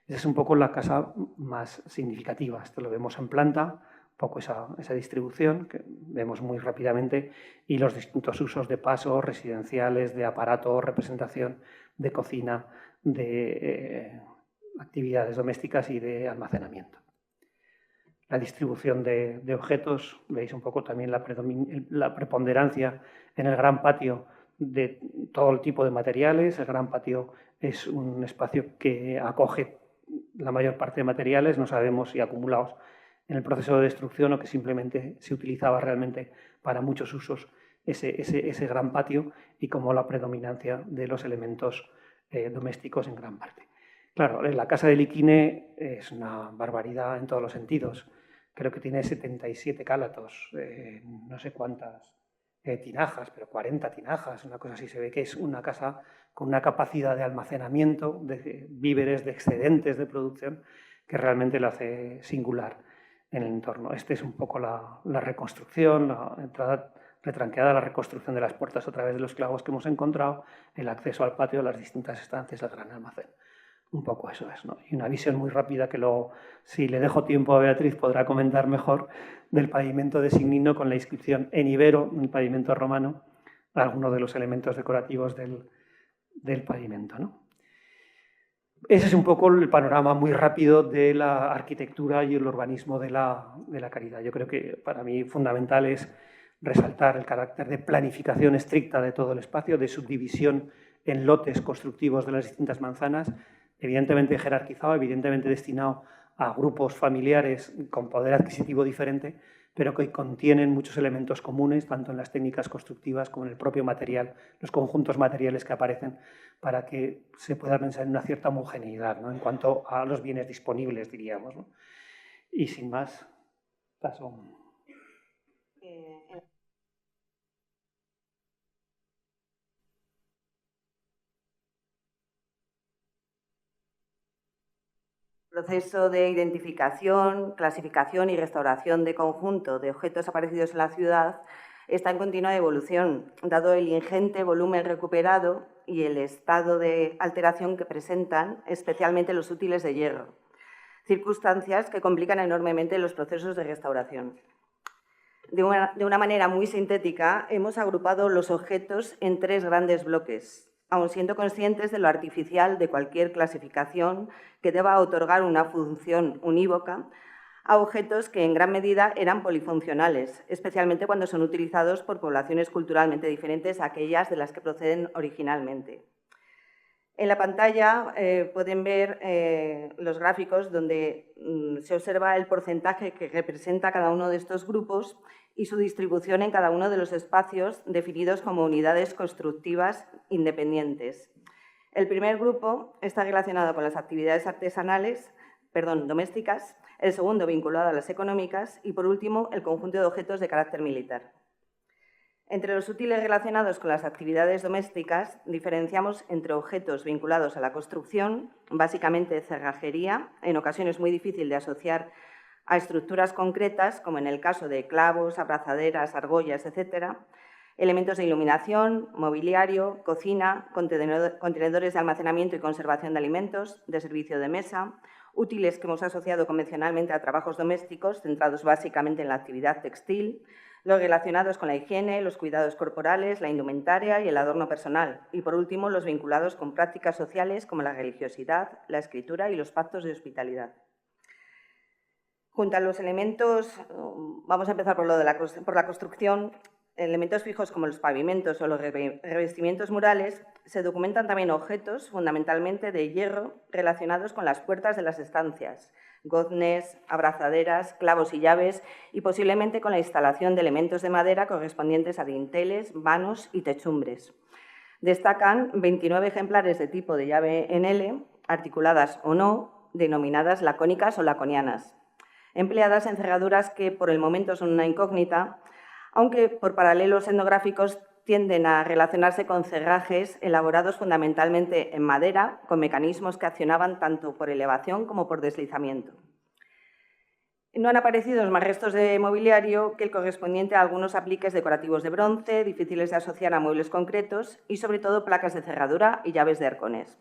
Esa es un poco la casa más significativa. Esto lo vemos en planta, un poco esa distribución que vemos muy rápidamente, y los distintos usos de paso, residenciales, de aparato, representación, de cocina, de actividades domésticas y de almacenamiento. La distribución de objetos, veis un poco también la preponderancia en el gran patio de todo el tipo de materiales. El gran patio es un espacio que acoge la mayor parte de materiales, no sabemos si acumulados en el proceso de destrucción o que simplemente se utilizaba realmente para muchos usos ese gran patio, y como la predominancia de los elementos domésticos en gran parte. Claro, la casa de Liquine es una barbaridad en todos los sentidos. Creo que tiene 77 cálatos, no sé cuántas tinajas, pero 40 tinajas, una cosa así. Se ve que es una casa con una capacidad de almacenamiento de víveres, de excedentes de producción, que realmente la hace singular en el entorno. Este es un poco la reconstrucción, la entrada retranqueada, la reconstrucción de las puertas a través de los clavos que hemos encontrado, el acceso al patio, las distintas estancias del gran almacén. Un poco eso es, ¿no? Y una visión muy rápida que luego, si le dejo tiempo a Beatriz, podrá comentar mejor, del pavimento de Signino con la inscripción en ibero, un pavimento romano, algunos de los elementos decorativos del pavimento, ¿no? Ese es un poco el panorama muy rápido de la arquitectura y el urbanismo de la Caridad. Yo creo que para mí fundamental es resaltar el carácter de planificación estricta de todo el espacio, de subdivisión en lotes constructivos de las distintas manzanas, evidentemente jerarquizado, evidentemente destinado a grupos familiares con poder adquisitivo diferente, pero que contienen muchos elementos comunes, tanto en las técnicas constructivas como en el propio material, los conjuntos materiales que aparecen, para que se pueda pensar en una cierta homogeneidad, ¿no?, en cuanto a los bienes disponibles, diríamos, ¿no? Y sin más, paso. Proceso de identificación, clasificación y restauración de conjunto de objetos aparecidos en la ciudad está en continua evolución, dado el ingente volumen recuperado y el estado de alteración que presentan, especialmente los útiles de hierro, circunstancias que complican enormemente los procesos de restauración. De una manera muy sintética, hemos agrupado los objetos en 3 grandes bloques, aun siendo conscientes de lo artificial de cualquier clasificación que deba otorgar una función unívoca a objetos que en gran medida eran polifuncionales, especialmente cuando son utilizados por poblaciones culturalmente diferentes a aquellas de las que proceden originalmente. En la pantalla pueden ver los gráficos donde se observa el porcentaje que representa cada uno de estos grupos y su distribución en cada uno de los espacios definidos como unidades constructivas independientes. El primer grupo está relacionado con las actividades domésticas, el segundo vinculado a las económicas y, por último, el conjunto de objetos de carácter militar. Entre los útiles relacionados con las actividades domésticas, diferenciamos entre objetos vinculados a la construcción, básicamente cerrajería, en ocasiones muy difícil de asociar a estructuras concretas, como en el caso de clavos, abrazaderas, argollas, etc., elementos de iluminación, mobiliario, cocina, contenedores de almacenamiento y conservación de alimentos, de servicio de mesa, útiles que hemos asociado convencionalmente a trabajos domésticos, centrados básicamente en la actividad textil, los relacionados con la higiene, los cuidados corporales, la indumentaria y el adorno personal, y por último los vinculados con prácticas sociales como la religiosidad, la escritura y los pactos de hospitalidad. Junto a los elementos, vamos a empezar por la construcción, elementos fijos como los pavimentos o los revestimientos murales, se documentan también objetos, fundamentalmente de hierro, relacionados con las puertas de las estancias, goznes, abrazaderas, clavos y llaves, y posiblemente con la instalación de elementos de madera correspondientes a dinteles, vanos y techumbres. Destacan 29 ejemplares de tipo de llave en L, articuladas o no, denominadas lacónicas o laconianas, empleadas en cerraduras que por el momento son una incógnita, aunque por paralelos etnográficos tienden a relacionarse con cerrajes elaborados fundamentalmente en madera, con mecanismos que accionaban tanto por elevación como por deslizamiento. No han aparecido más restos de mobiliario que el correspondiente a algunos apliques decorativos de bronce, difíciles de asociar a muebles concretos y, sobre todo, placas de cerradura y llaves de arcones.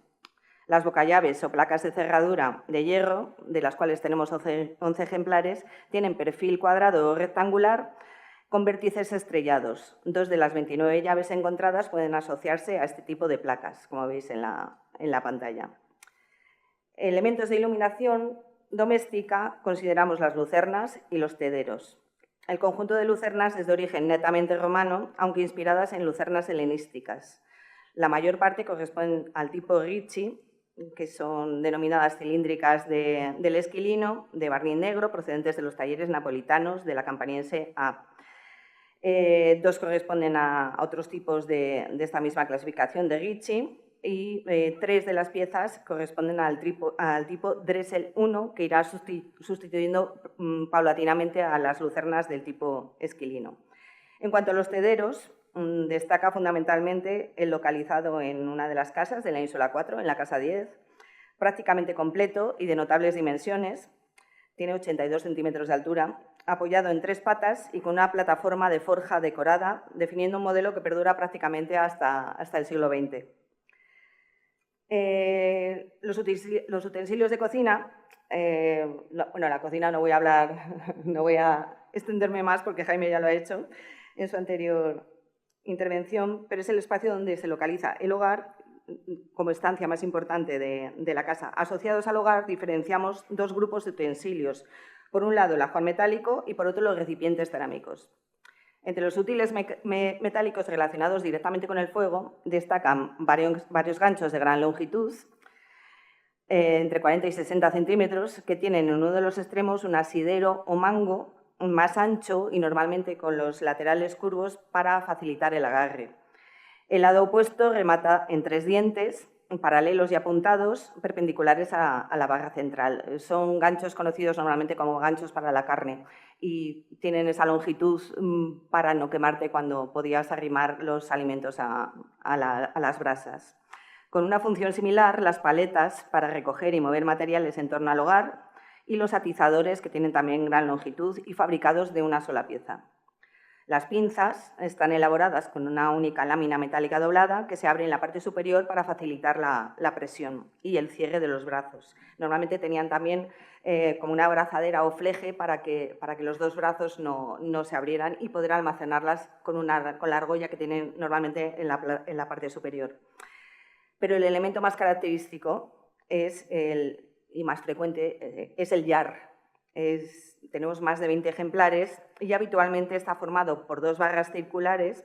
Las bocallaves o placas de cerradura de hierro, de las cuales tenemos 11 ejemplares, tienen perfil cuadrado o rectangular con vértices estrellados. 2 de las 29 llaves encontradas pueden asociarse a este tipo de placas, como veis en la pantalla. Elementos de iluminación doméstica consideramos las lucernas y los tederos. El conjunto de lucernas es de origen netamente romano, aunque inspiradas en lucernas helenísticas. La mayor parte corresponden al tipo Ricci, que son denominadas cilíndricas del Esquilino, de barniz negro, procedentes de los talleres napolitanos de la Campaniense A. 2 corresponden a otros tipos de esta misma clasificación de Ricci y 3 de las piezas corresponden al tipo Dressel 1, que irá sustituyendo paulatinamente a las lucernas del tipo Esquilino. En cuanto a los tederos, destaca fundamentalmente el localizado en una de las casas de la Ínsula 4, en la casa 10, prácticamente completo y de notables dimensiones, tiene 82 centímetros de altura, apoyado en 3 patas y con una plataforma de forja decorada, definiendo un modelo que perdura prácticamente hasta el siglo XX. Los utensilios de cocina, la cocina no voy a hablar, no voy a extenderme más porque Jaime ya lo ha hecho en su anterior intervención, pero es el espacio donde se localiza el hogar como estancia más importante de la casa. Asociados al hogar diferenciamos 2 grupos de utensilios. Por un lado, el ajuar metálico y por otro, los recipientes cerámicos. Entre los útiles metálicos relacionados directamente con el fuego destacan varios ganchos de gran longitud, entre 40 y 60 centímetros, que tienen en uno de los extremos un asidero o mango más ancho y normalmente con los laterales curvos para facilitar el agarre. El lado opuesto remata en 3 dientes paralelos y apuntados, perpendiculares a la barra central. Son ganchos conocidos normalmente como ganchos para la carne y tienen esa longitud para no quemarte cuando podías arrimar los alimentos a las brasas. Con una función similar, las paletas para recoger y mover materiales en torno al hogar y los atizadores, que tienen también gran longitud y fabricados de una sola pieza. Las pinzas están elaboradas con una única lámina metálica doblada que se abre en la parte superior para facilitar la presión y el cierre de los brazos. Normalmente tenían también como una abrazadera o fleje para que los 2 brazos no se abrieran y poder almacenarlas con la argolla que tienen normalmente en la parte superior. Pero el elemento más característico y más frecuente es el yar. Tenemos más de 20 ejemplares y habitualmente está formado por 2 barras circulares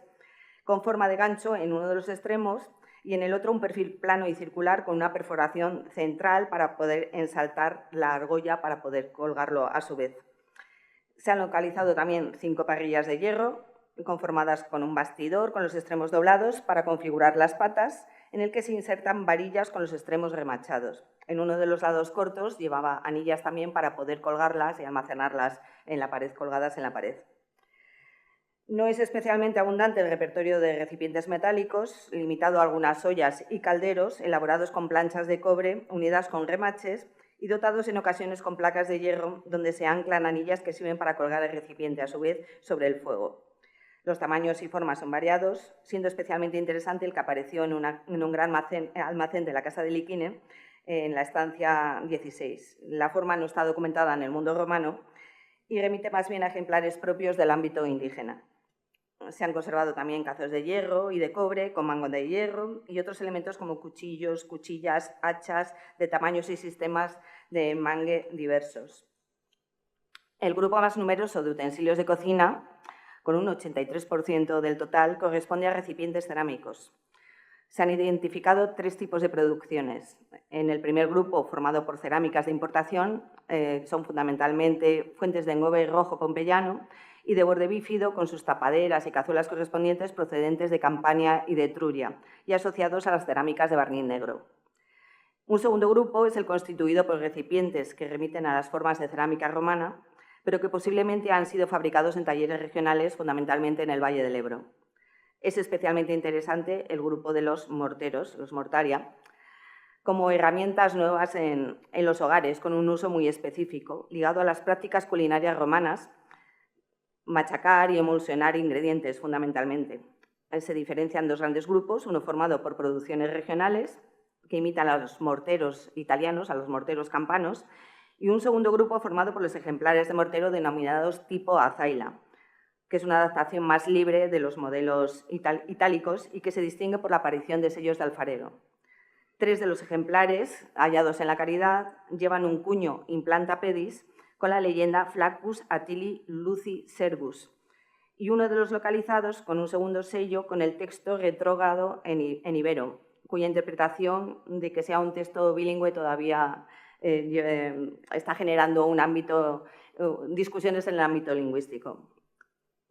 con forma de gancho en uno de los extremos y en el otro un perfil plano y circular con una perforación central para poder ensaltar la argolla para poder colgarlo a su vez. Se han localizado también 5 parrillas de hierro conformadas con un bastidor con los extremos doblados para configurar las patas, en el que se insertan varillas con los extremos remachados. En uno de los lados cortos llevaba anillas también para poder colgarlas y almacenarlas en la pared, colgadas en la pared. No es especialmente abundante el repertorio de recipientes metálicos, limitado a algunas ollas y calderos elaborados con planchas de cobre unidas con remaches y dotados en ocasiones con placas de hierro donde se anclan anillas que sirven para colgar el recipiente a su vez sobre el fuego. Los tamaños y formas son variados, siendo especialmente interesante el que apareció en un gran almacén de la Casa de Liquine, en la estancia 16. La forma no está documentada en el mundo romano y remite más bien a ejemplares propios del ámbito indígena. Se han conservado también cazos de hierro y de cobre con mango de hierro y otros elementos como cuchillos, cuchillas, hachas de tamaños y sistemas de mangue diversos. El grupo más numeroso de utensilios de cocina, con un 83% del total, corresponde a recipientes cerámicos. Se han identificado 3 tipos de producciones. En el primer grupo, formado por cerámicas de importación, son fundamentalmente fuentes de engobe rojo pompeyano y de borde bífido con sus tapaderas y cazuelas correspondientes procedentes de Campania y de Etruria y asociados a las cerámicas de barniz negro. Un segundo grupo es el constituido por recipientes que remiten a las formas de cerámica romana, pero que posiblemente han sido fabricados en talleres regionales, fundamentalmente en el Valle del Ebro. Es especialmente interesante el grupo de los morteros, los mortaria, como herramientas nuevas en los hogares, con un uso muy específico, ligado a las prácticas culinarias romanas, machacar y emulsionar ingredientes fundamentalmente. Se diferencian dos grandes grupos, uno formado por producciones regionales, que imitan a los morteros italianos, a los morteros campanos, y un segundo grupo formado por los ejemplares de mortero denominados tipo azaila, que es una adaptación más libre de los modelos itálicos y que se distingue por la aparición de sellos de alfarero. 3 de los ejemplares hallados en la Caridad llevan un cuño implanta pedis con la leyenda Flaccus Attili Luci Servus, y uno de los localizados con un segundo sello con el texto retrógrado en ibero, cuya interpretación de que sea un texto bilingüe todavía está generando discusiones en el ámbito lingüístico.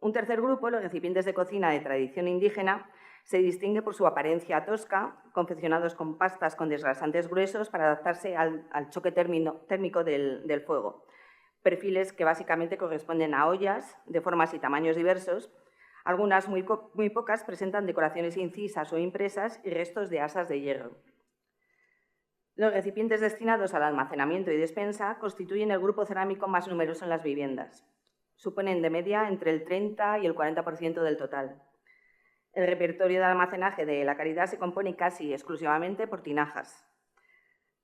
Un tercer grupo, los recipientes de cocina de tradición indígena, se distingue por su apariencia tosca, confeccionados con pastas con desgrasantes gruesos para adaptarse al choque térmico del fuego. Perfiles que básicamente corresponden a ollas de formas y tamaños diversos. Algunas, muy pocas, presentan decoraciones incisas o impresas y restos de asas de hierro. Los recipientes destinados al almacenamiento y despensa constituyen el grupo cerámico más numeroso en las viviendas. Suponen de media entre el 30 y el 40% del total. El repertorio de almacenaje de la Caridad se compone casi exclusivamente por tinajas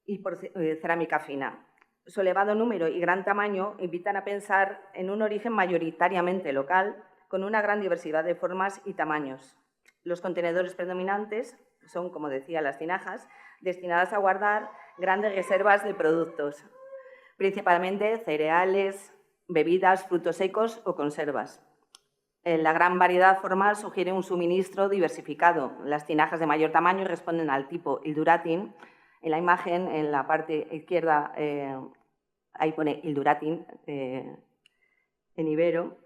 y por cerámica fina. Su elevado número y gran tamaño invitan a pensar en un origen mayoritariamente local, con una gran diversidad de formas y tamaños. Los contenedores predominantes son, como decía, las tinajas, destinadas a guardar grandes reservas de productos, principalmente cereales, bebidas, frutos secos o conservas. La gran variedad formal sugiere un suministro diversificado. Las tinajas de mayor tamaño responden al tipo Ilduratin. En la imagen, en la parte izquierda, ahí pone Ilduratin en ibero.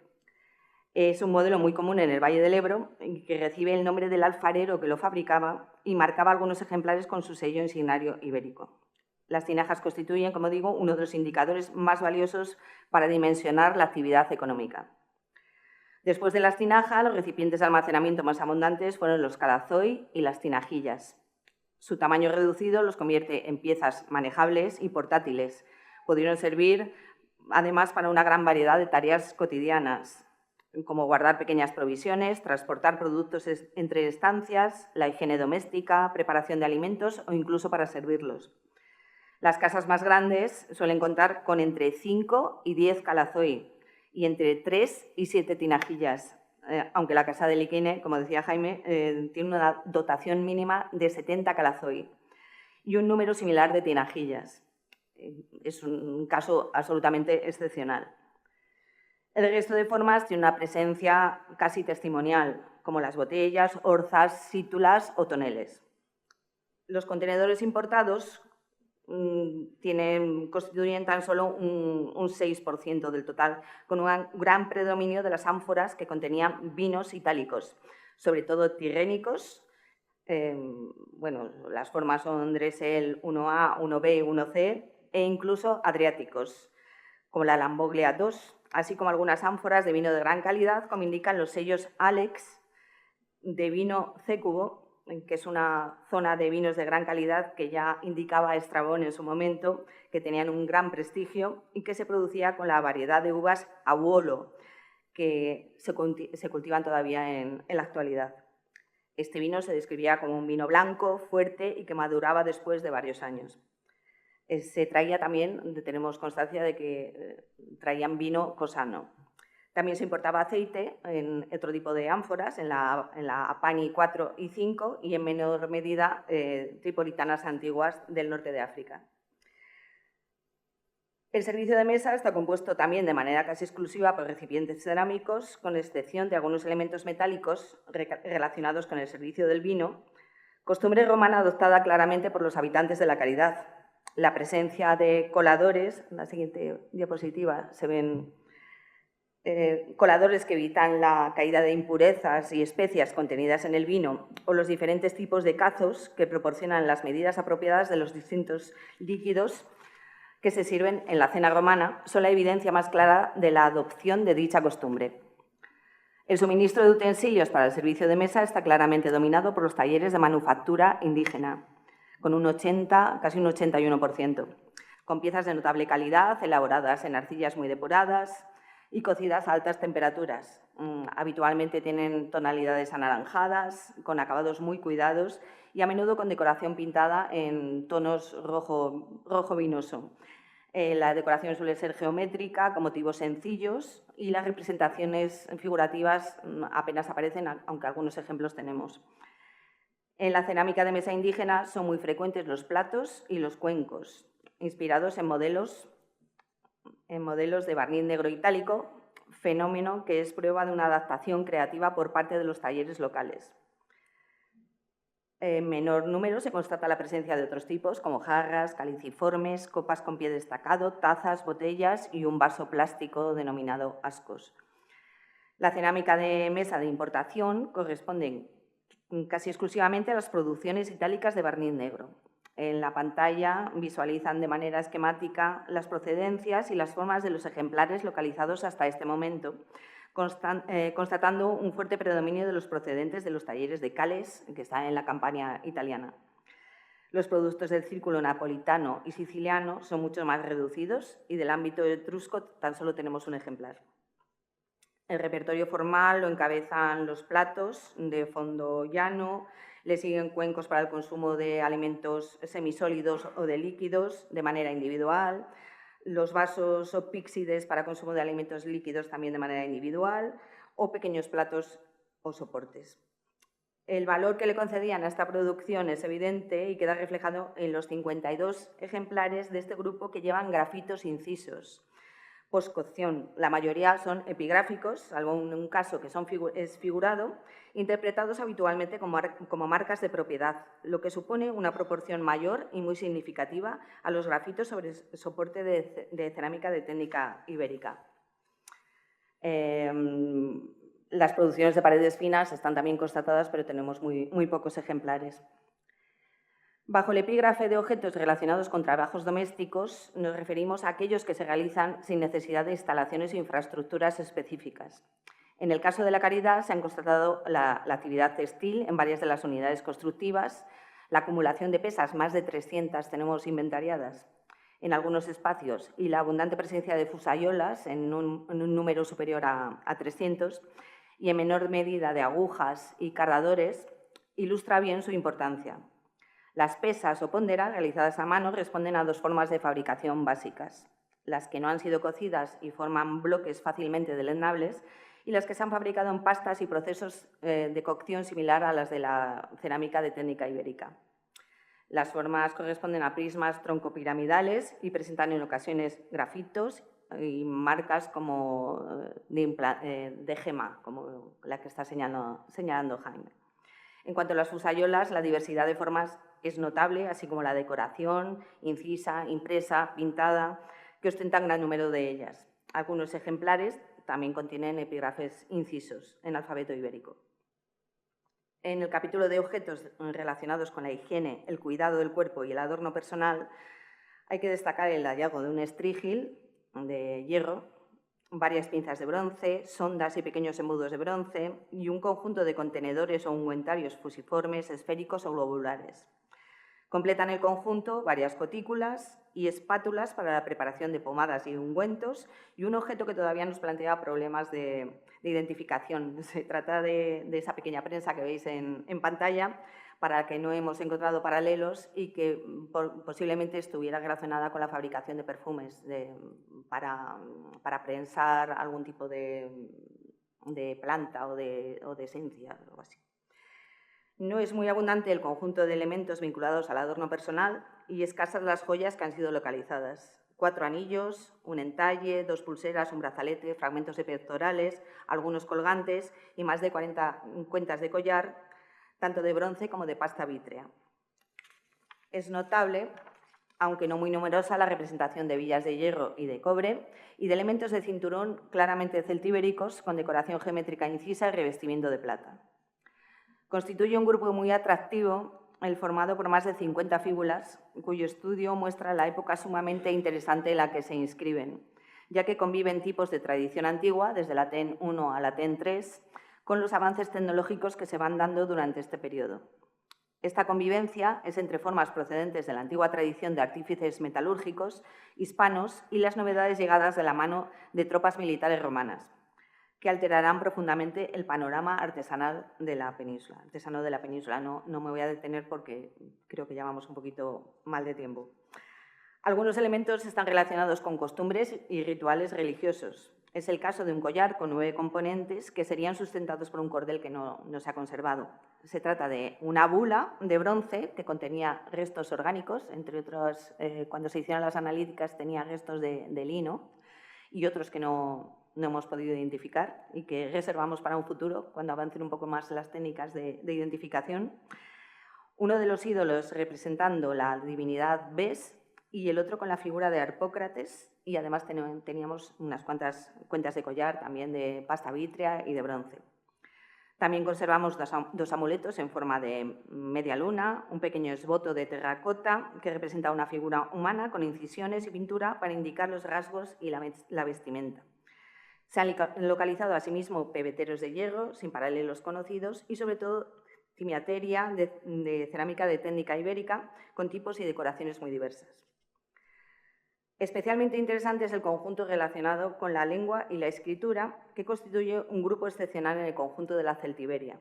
Es un modelo muy común en el Valle del Ebro, que recibe el nombre del alfarero que lo fabricaba y marcaba algunos ejemplares con su sello insignario ibérico. Las tinajas constituyen, como digo, uno de los indicadores más valiosos para dimensionar la actividad económica. Después de las tinajas, los recipientes de almacenamiento más abundantes fueron los calazoi y las tinajillas. Su tamaño reducido los convierte en piezas manejables y portátiles. Pudieron servir, además, para una gran variedad de tareas cotidianas, como guardar pequeñas provisiones, transportar productos entre estancias, la higiene doméstica, preparación de alimentos o incluso para servirlos. Las casas más grandes suelen contar con entre 5 y 10 calazoi y entre 3 y 7 tinajillas, aunque la casa de Liquine, como decía Jaime, tiene una dotación mínima de 70 calazoi y un número similar de tinajillas. Es un caso absolutamente excepcional. El resto de formas tiene una presencia casi testimonial, como las botellas, orzas, sítulas o toneles. Los contenedores importados constituyen tan solo un 6% del total, con un gran predominio de las ánforas que contenían vinos itálicos, sobre todo tirrénicos. Las formas son Dresel 1A, 1B, 1C e incluso adriáticos, como la Lamboglia 2, así como algunas ánforas de vino de gran calidad, como indican los sellos Alex de vino Cécubo, que es una zona de vinos de gran calidad que ya indicaba Estrabón en su momento, que tenían un gran prestigio y que se producía con la variedad de uvas Abuolo, que se cultivan todavía en la actualidad. Este vino se describía como un vino blanco, fuerte y que maduraba después de varios años. Se traía también, tenemos constancia de que traían vino cosano. También se importaba aceite en otro tipo de ánforas, en la Apani 4 y 5 y en menor medida tripolitanas antiguas del norte de África. El servicio de mesa está compuesto también de manera casi exclusiva por recipientes cerámicos, con excepción de algunos elementos metálicos relacionados con el servicio del vino, costumbre romana adoptada claramente por los habitantes de la Caridad. La presencia de coladores, en la siguiente diapositiva se ven coladores que evitan la caída de impurezas y especias contenidas en el vino, o los diferentes tipos de cazos que proporcionan las medidas apropiadas de los distintos líquidos que se sirven en la cena romana, son la evidencia más clara de la adopción de dicha costumbre. El suministro de utensilios para el servicio de mesa está claramente dominado por los talleres de manufactura indígena, con casi un 81%, con piezas de notable calidad, elaboradas en arcillas muy depuradas y cocidas a altas temperaturas. Habitualmente tienen tonalidades anaranjadas, con acabados muy cuidados y a menudo con decoración pintada en tonos rojo vinoso. La decoración suele ser geométrica, con motivos sencillos, y las representaciones figurativas apenas aparecen, aunque algunos ejemplos tenemos. En la cerámica de mesa indígena son muy frecuentes los platos y los cuencos, inspirados en modelos de barniz negro itálico, fenómeno que es prueba de una adaptación creativa por parte de los talleres locales. En menor número se constata la presencia de otros tipos, como jarras, caliciformes, copas con pie destacado, tazas, botellas y un vaso plástico denominado ascos. La cerámica de mesa de importación corresponde casi exclusivamente a las producciones itálicas de barniz negro. En la pantalla visualizan de manera esquemática las procedencias y las formas de los ejemplares localizados hasta este momento, constatando un fuerte predominio de los procedentes de los talleres de Cales, que está en la Campania italiana. Los productos del círculo napolitano y siciliano son mucho más reducidos y del ámbito etrusco tan solo tenemos un ejemplar. El repertorio formal lo encabezan los platos de fondo llano, le siguen cuencos para el consumo de alimentos semisólidos o de líquidos de manera individual, los vasos o píxides para consumo de alimentos líquidos también de manera individual, o pequeños platos o soportes. El valor que le concedían a esta producción es evidente y queda reflejado en los 52 ejemplares de este grupo que llevan grafitos incisos. Postcocción, la mayoría son epigráficos, salvo en un caso que es figurado, interpretados habitualmente como marcas de propiedad, lo que supone una proporción mayor y muy significativa a los grafitos sobre soporte de cerámica de técnica ibérica. Las producciones de paredes finas están también constatadas, pero tenemos muy pocos ejemplares. Bajo el epígrafe de objetos relacionados con trabajos domésticos, nos referimos a aquellos que se realizan sin necesidad de instalaciones o infraestructuras específicas. En el caso de la caridad se han constatado la actividad textil en varias de las unidades constructivas, la acumulación de pesas, más de 300 tenemos inventariadas en algunos espacios, y la abundante presencia de fusayolas en un número superior a 300, y en menor medida de agujas y cardadores, ilustra bien su importancia. Las pesas o ponderas realizadas a mano responden a dos formas de fabricación básicas: las que no han sido cocidas y forman bloques fácilmente deleznables, y las que se han fabricado en pastas y procesos de cocción similar a las de la cerámica de técnica ibérica. Las formas corresponden a prismas troncopiramidales y presentan en ocasiones grafitos y marcas como de gema, como la que está señalando Jaime. En cuanto a las fusayolas, la diversidad de formas es notable, así como la decoración, incisa, impresa, pintada, que ostentan gran número de ellas. Algunos ejemplares también contienen epígrafes incisos en alfabeto ibérico. En el capítulo de objetos relacionados con la higiene, el cuidado del cuerpo y el adorno personal, hay que destacar el hallazgo de un estrígil de hierro, varias pinzas de bronce, sondas y pequeños embudos de bronce y un conjunto de contenedores o ungüentarios fusiformes, esféricos o globulares. Completan el conjunto varias cotículas y espátulas para la preparación de pomadas y ungüentos, y un objeto que todavía nos plantea problemas de identificación. Se trata de esa pequeña prensa que veis en pantalla, para la que no hemos encontrado paralelos y que posiblemente estuviera relacionada con la fabricación de perfumes para prensar algún tipo de planta o de esencia, algo así. No es muy abundante el conjunto de elementos vinculados al adorno personal y escasas las joyas que han sido localizadas. 4 anillos, un entalle, 2 pulseras, un brazalete, fragmentos de pectorales, algunos colgantes y más de 40 cuentas de collar, tanto de bronce como de pasta vítrea. Es notable, aunque no muy numerosa, la representación de billas de hierro y de cobre y de elementos de cinturón claramente celtibéricos con decoración geométrica incisa y revestimiento de plata. Constituye un grupo muy atractivo el formado por más de 50 fíbulas, cuyo estudio muestra la época sumamente interesante en la que se inscriben. ya que conviven tipos de tradición antigua, desde la TEN 1 a la TEN 3, con los avances tecnológicos que se van dando durante este periodo. Esta convivencia es entre formas procedentes de la antigua tradición de artífices metalúrgicos hispanos y las novedades llegadas de la mano de tropas militares romanas, que alterarán profundamente el panorama artesanal de la península. Artesano de la península, no me voy a detener porque creo que ya vamos un poquito mal de tiempo. Algunos elementos están relacionados con costumbres y rituales religiosos. Es el caso de un collar con 9 componentes que serían sustentados por un cordel que no se ha conservado. Se trata de una bula de bronce que contenía restos orgánicos, entre otros, cuando se hicieron las analíticas tenía restos de lino y otros que no hemos podido identificar y que reservamos para un futuro cuando avancen un poco más las técnicas de identificación. Uno de los ídolos representando la divinidad Bes y el otro con la figura de Harpócrates, y además teníamos unas cuantas cuentas de collar también de pasta vítrea y de bronce. También conservamos dos amuletos en forma de media luna, un pequeño esboto de terracota que representa una figura humana con incisiones y pintura para indicar los rasgos y la vestimenta. Se han localizado asimismo pebeteros de hierro sin paralelos conocidos y sobre todo cimiateria de cerámica de técnica ibérica con tipos y decoraciones muy diversas. Especialmente interesante es el conjunto relacionado con la lengua y la escritura, que constituye un grupo excepcional en el conjunto de la Celtiberia.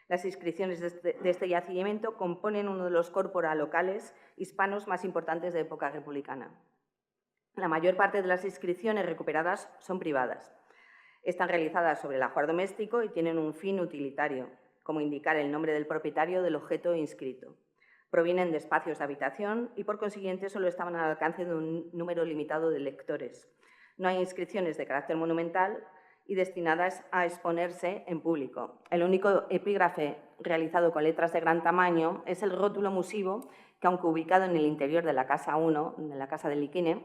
Las inscripciones de este yacimiento componen uno de los corpora locales hispanos más importantes de época republicana. La mayor parte de las inscripciones recuperadas son privadas. Están realizadas sobre el ajuar doméstico y tienen un fin utilitario, como indicar el nombre del propietario del objeto inscrito. Provienen de espacios de habitación y, por consiguiente, solo estaban al alcance de un número limitado de lectores. No hay inscripciones de carácter monumental y destinadas a exponerse en público. El único epígrafe realizado con letras de gran tamaño es el rótulo musivo, que, aunque ubicado en el interior de la Casa 1, en la Casa de Liquine,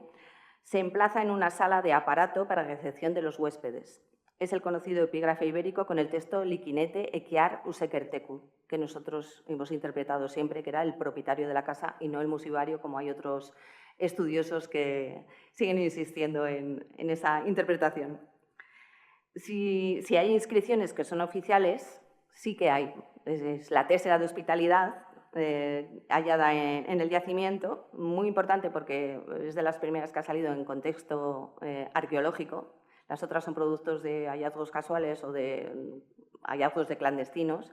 se emplaza en una sala de aparato para recepción de los huéspedes. Es el conocido epígrafe ibérico con el texto Liquinete equiar usequertecu, que nosotros hemos interpretado siempre que era el propietario de la casa y no el musivario, como hay otros estudiosos que siguen insistiendo en esa interpretación. Si hay inscripciones que son oficiales, sí que hay. Es la tésera de hospitalidad hallada en el yacimiento, muy importante porque es de las primeras que ha salido en contexto arqueológico. Las otras son productos de hallazgos casuales o de hallazgos de clandestinos.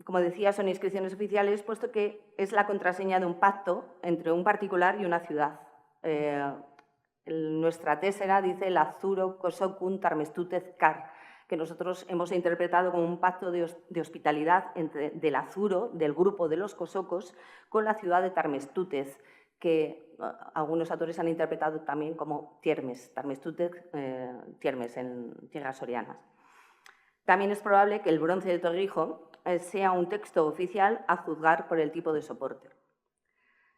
Como decía, son inscripciones oficiales, puesto que es la contraseña de un pacto entre un particular y una ciudad. Nuestra tésera dice Lazuro Kosokun Tarmestutez Kar, que nosotros hemos interpretado como un pacto de hospitalidad del Azuro, del grupo de los kosokos, con la ciudad de Tarmestútez, que algunos autores han interpretado también como Tiermes, Tarmestútez, Tiermes en tierras sorianas. También es probable que el bronce de Torrijos sea un texto oficial a juzgar por el tipo de soporte.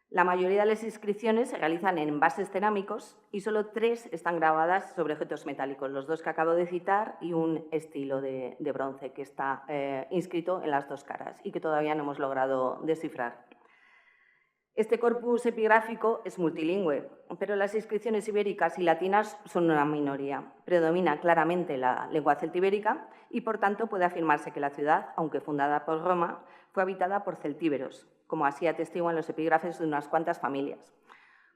La mayoría de las inscripciones se realizan en envases cerámicos y solo 3 están grabadas sobre objetos metálicos, los 2 que acabo de citar y un estilo de bronce que está inscrito en las 2 caras y que todavía no hemos logrado descifrar. Este corpus epigráfico es multilingüe, pero las inscripciones ibéricas y latinas son una minoría. Predomina claramente la lengua celtibérica y, por tanto, puede afirmarse que la ciudad, aunque fundada por Roma, fue habitada por celtíberos, como así atestiguan los epígrafes de unas cuantas familias: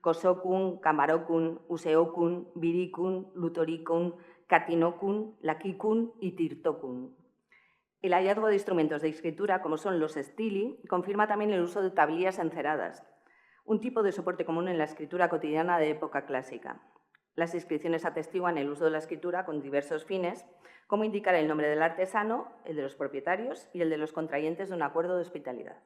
Kosokun, Camarokun, Useokun, Virikun, Lutorikun, Katinokun, Lakikun y Tirtokun. El hallazgo de instrumentos de escritura, como son los stili, confirma también el uso de tablillas enceradas, un tipo de soporte común en la escritura cotidiana de época clásica. Las inscripciones atestiguan el uso de la escritura con diversos fines, como indicar el nombre del artesano, el de los propietarios y el de los contrayentes de un acuerdo de hospitalidad.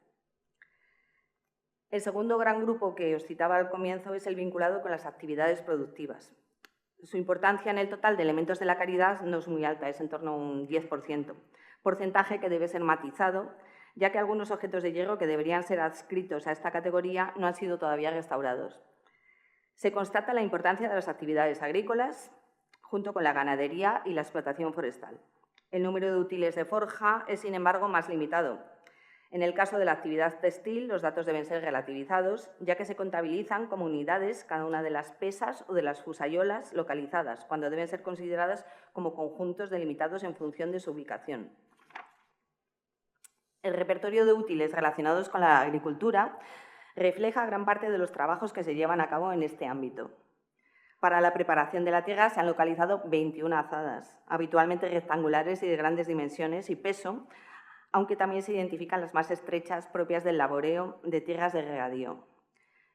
El segundo gran grupo que os citaba al comienzo es el vinculado con las actividades productivas. Su importancia en el total de elementos de la caridad no es muy alta, es en torno a un 10%, porcentaje que debe ser matizado, ya que algunos objetos de hierro que deberían ser adscritos a esta categoría no han sido todavía restaurados. Se constata la importancia de las actividades agrícolas, junto con la ganadería y la explotación forestal. El número de útiles de forja es, sin embargo, más limitado. En el caso de la actividad textil, los datos deben ser relativizados, ya que se contabilizan como unidades cada una de las pesas o de las fusayolas localizadas, cuando deben ser consideradas como conjuntos delimitados en función de su ubicación. El repertorio de útiles relacionados con la agricultura refleja gran parte de los trabajos que se llevan a cabo en este ámbito. Para la preparación de la tierra se han localizado 21 azadas, habitualmente rectangulares y de grandes dimensiones y peso, aunque también se identifican las más estrechas propias del laboreo de tierras de regadío.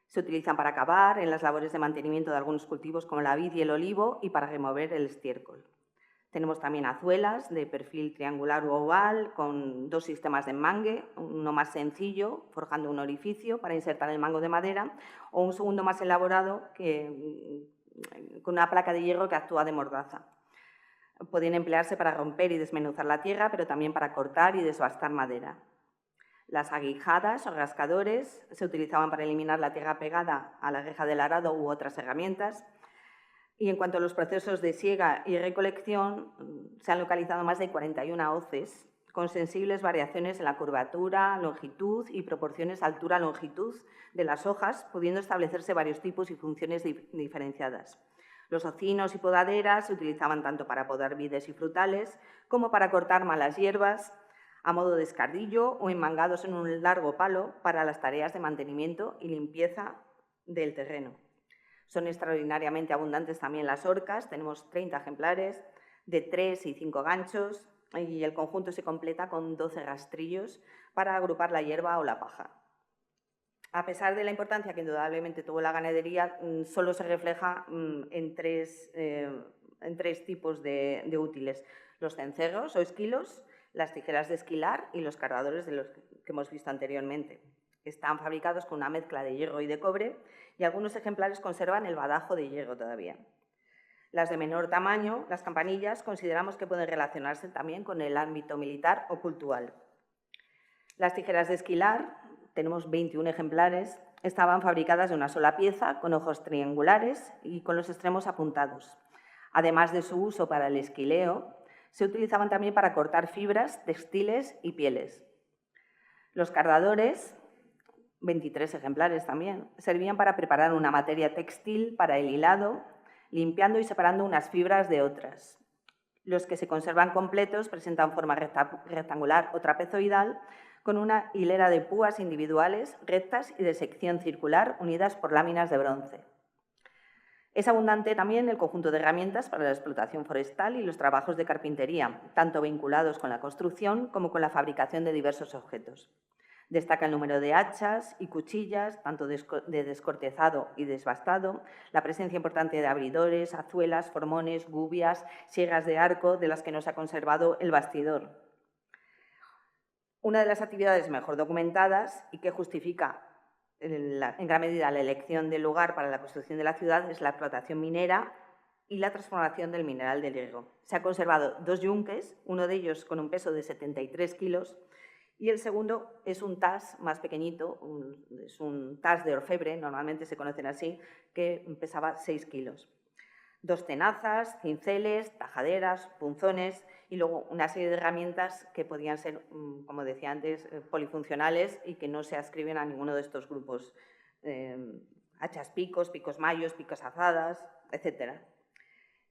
Se utilizan para cavar, en las labores de mantenimiento de algunos cultivos como la vid y el olivo y para remover el estiércol. Tenemos también azuelas de perfil triangular u oval con 2 sistemas de enmangue, uno más sencillo, forjando un orificio para insertar el mango de madera, o un segundo más elaborado con una placa de hierro que actúa de mordaza. Podían emplearse para romper y desmenuzar la tierra, pero también para cortar y desbastar madera. Las aguijadas o rascadores se utilizaban para eliminar la tierra pegada a la reja del arado u otras herramientas. Y en cuanto a los procesos de siega y recolección, se han localizado más de 41 hoces, con sensibles variaciones en la curvatura, longitud y proporciones altura-longitud de las hojas, pudiendo establecerse varios tipos y funciones diferenciadas. Los ocinos y podaderas se utilizaban tanto para podar vides y frutales como para cortar malas hierbas a modo de escardillo o enmangados en un largo palo para las tareas de mantenimiento y limpieza del terreno. Son extraordinariamente abundantes también las orcas, tenemos 30 ejemplares de 3 y 5 ganchos y el conjunto se completa con 12 rastrillos para agrupar la hierba o la paja. A pesar de la importancia que indudablemente tuvo la ganadería, solo se refleja en tres tipos de útiles: los cencerros o esquilos, las tijeras de esquilar y los cargadores de los que hemos visto anteriormente. Están fabricados con una mezcla de hierro y de cobre y algunos ejemplares conservan el badajo de hierro todavía. Las de menor tamaño, las campanillas, consideramos que pueden relacionarse también con el ámbito militar o cultural. Las tijeras de esquilar, tenemos 21 ejemplares, estaban fabricadas de una sola pieza, con ojos triangulares y con los extremos apuntados. Además de su uso para el esquileo, se utilizaban también para cortar fibras, textiles y pieles. Los cardadores, 23 ejemplares también, servían para preparar una materia textil para el hilado, limpiando y separando unas fibras de otras. Los que se conservan completos presentan forma rectangular o trapezoidal, con una hilera de púas individuales, rectas y de sección circular, unidas por láminas de bronce. Es abundante también el conjunto de herramientas para la explotación forestal y los trabajos de carpintería, tanto vinculados con la construcción como con la fabricación de diversos objetos. Destaca el número de hachas y cuchillas, tanto de descortezado y desbastado, la presencia importante de abridores, azuelas, formones, gubias, siegas de arco, de las que nos ha conservado el bastidor. Una de las actividades mejor documentadas y que justifica en gran medida la elección del lugar para la construcción de la ciudad es la explotación minera y la transformación del mineral del hierro. Se han conservado 2 yunques, uno de ellos con un peso de 73 kilos, y el segundo es un tas más pequeñito, es un tas de orfebre, normalmente se conocen así, que pesaba 6 kilos. 2 tenazas, cinceles, tajaderas, punzones y luego una serie de herramientas que podían ser, como decía antes, polifuncionales y que no se adscriben a ninguno de estos grupos. Hachas picos, picos mayos, picos azadas, etc.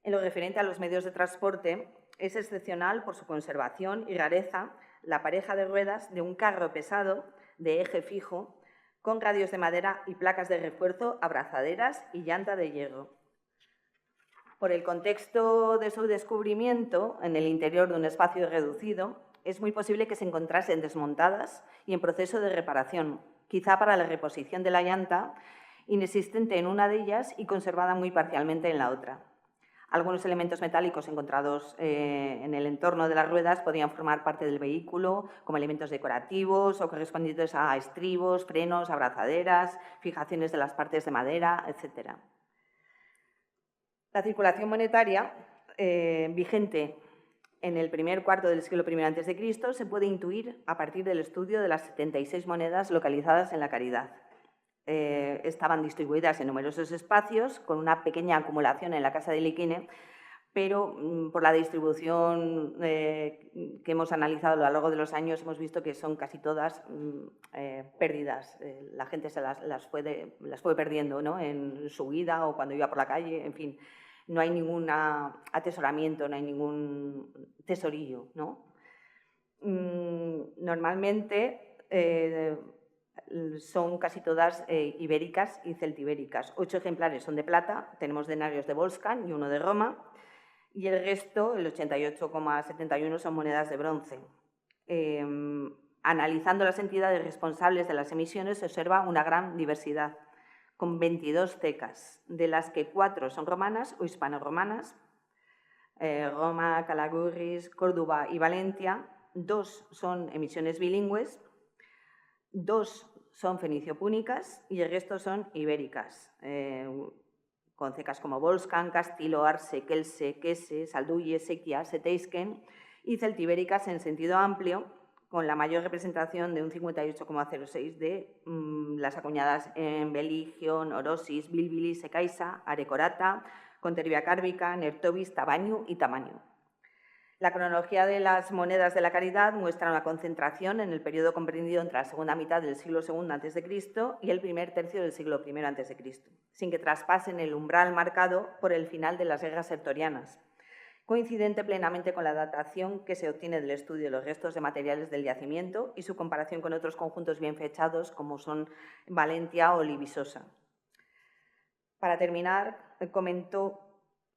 En lo referente a los medios de transporte, es excepcional por su conservación y rareza la pareja de ruedas de un carro pesado de eje fijo con radios de madera y placas de refuerzo, abrazaderas y llanta de hierro. Por el contexto de su descubrimiento, en el interior de un espacio reducido, es muy posible que se encontrasen desmontadas y en proceso de reparación, quizá para la reposición de la llanta, inexistente en una de ellas y conservada muy parcialmente en la otra. Algunos elementos metálicos encontrados en el entorno de las ruedas podían formar parte del vehículo, como elementos decorativos o correspondientes a estribos, frenos, abrazaderas, fijaciones de las partes de madera, etc. La circulación monetaria vigente en el primer cuarto del siglo I a.C. se puede intuir a partir del estudio de las 76 monedas localizadas en la Caridad. Estaban distribuidas en numerosos espacios, con una pequeña acumulación en la casa de Liquine, pero por la distribución que hemos analizado a lo largo de los años hemos visto que son casi todas pérdidas. La gente se las fue perdiendo, ¿no?, en su vida o cuando iba por la calle, en fin. No hay ningún atesoramiento, no hay ningún tesorillo, ¿no? Normalmente son casi todas ibéricas y celtibéricas. 8 ejemplares son de plata, tenemos denarios de Volscan y uno de Roma, y el resto, el 88,71, son monedas de bronce. Analizando las entidades responsables de las emisiones se observa una gran diversidad, con 22 tecas, de las que 4 son romanas o hispano-romanas, Roma, Calagurris, Córdoba y Valencia. 2 son emisiones bilingües, 2 son fenicio-púnicas y el resto son ibéricas, con cecas como Volscan, Castilo, Arce, Kelse, Quese, Salduye, Sequia, Seteisken, y celtibéricas en sentido amplio, con la mayor representación de un 58,06 de las acuñadas en Beligio, Orosis, Bilbilis, Secaisa, Arecorata, Contervia cárbica, Nertovis, Tabañu y Tamaño. La cronología de las monedas de la caridad muestra una concentración en el periodo comprendido entre la segunda mitad del siglo II a.C. y el primer tercio del siglo I a.C., sin que traspasen el umbral marcado por el final de las guerras sertorianas, coincidente plenamente con la datación que se obtiene del estudio de los restos de materiales del yacimiento y su comparación con otros conjuntos bien fechados como son Valentia o Libisosa. Para terminar, comento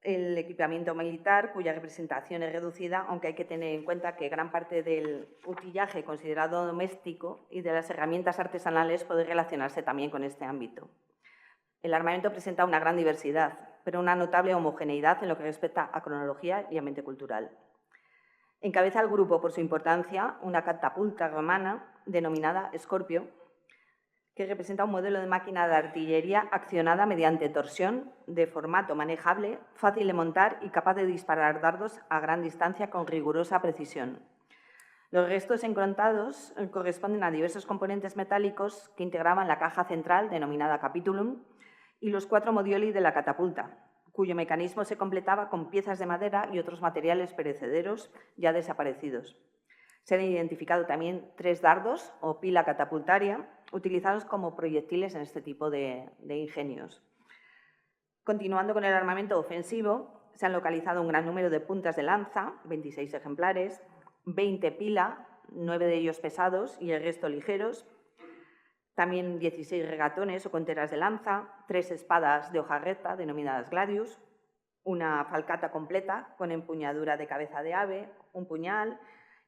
el equipamiento militar, cuya representación es reducida, aunque hay que tener en cuenta que gran parte del utillaje considerado doméstico y de las herramientas artesanales puede relacionarse también con este ámbito. El armamento presenta una gran diversidad, pero una notable homogeneidad en lo que respecta a cronología y ambiente cultural. Encabeza el grupo, por su importancia, una catapulta romana denominada Scorpio, que representa un modelo de máquina de artillería accionada mediante torsión, de formato manejable, fácil de montar y capaz de disparar dardos a gran distancia con rigurosa precisión. Los restos encrontados corresponden a diversos componentes metálicos que integraban la caja central, denominada capitulum, y los 4 modioli de la catapulta, cuyo mecanismo se completaba con piezas de madera y otros materiales perecederos ya desaparecidos. Se han identificado también 3 dardos o pila catapultaria, utilizados como proyectiles en este tipo de ingenios. Continuando con el armamento ofensivo, se han localizado un gran número de puntas de lanza, 26 ejemplares, 20 pila, 9 de ellos pesados y el resto ligeros, también 16 regatones o conteras de lanza, 3 espadas de hoja recta, denominadas gladius, una falcata completa con empuñadura de cabeza de ave, un puñal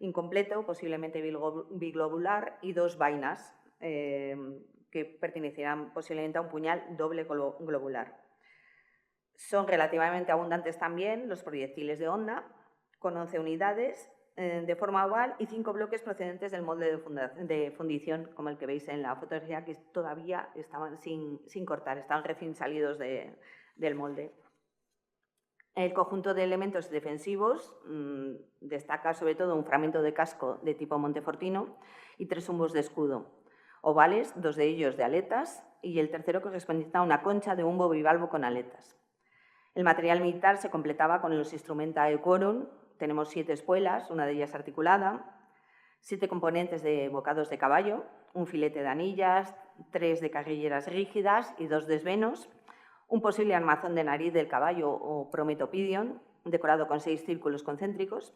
incompleto, posiblemente biglobular, y 2 vainas que pertenecieran posiblemente a un puñal doble globular. Son relativamente abundantes también los proyectiles de honda, con 11 unidades de forma oval y 5 bloques procedentes del molde de fundición, como el que veis en la fotografía, que todavía estaban sin cortar, estaban recién salidos del molde. El conjunto de elementos defensivos destaca sobre todo un fragmento de casco de tipo montefortino y 3 humbos de escudo, ovales, 2 de ellos de aletas y el tercero correspondiente a una concha de humbo bivalvo con aletas. El material militar se completaba con los instrumenta equorum. Tenemos 7 espuelas, una de ellas articulada, 7 componentes de bocados de caballo, un filete de anillas, 3 de carrilleras rígidas y 2 desvenos, un posible armazón de nariz del caballo o prometopidion, decorado con 6 círculos concéntricos,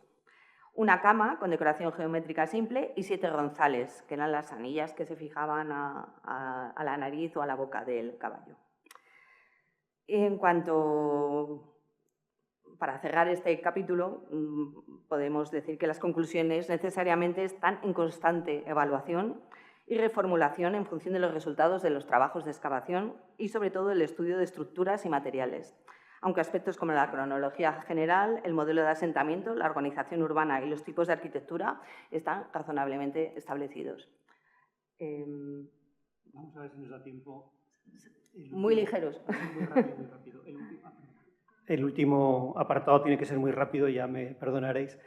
una cama con decoración geométrica simple y 7 ronzales, que eran las anillas que se fijaban a la nariz o a la boca del caballo. En cuanto... Para cerrar este capítulo, podemos decir que las conclusiones necesariamente están en constante evaluación y reformulación en función de los resultados de los trabajos de excavación y, sobre todo, el estudio de estructuras y materiales, aunque aspectos como la cronología general, el modelo de asentamiento, la organización urbana y los tipos de arquitectura están razonablemente establecidos. Vamos a ver si nos da tiempo. Muy ligeros. Muy rápido. El último apartado tiene que ser muy rápido, ya me perdonaréis,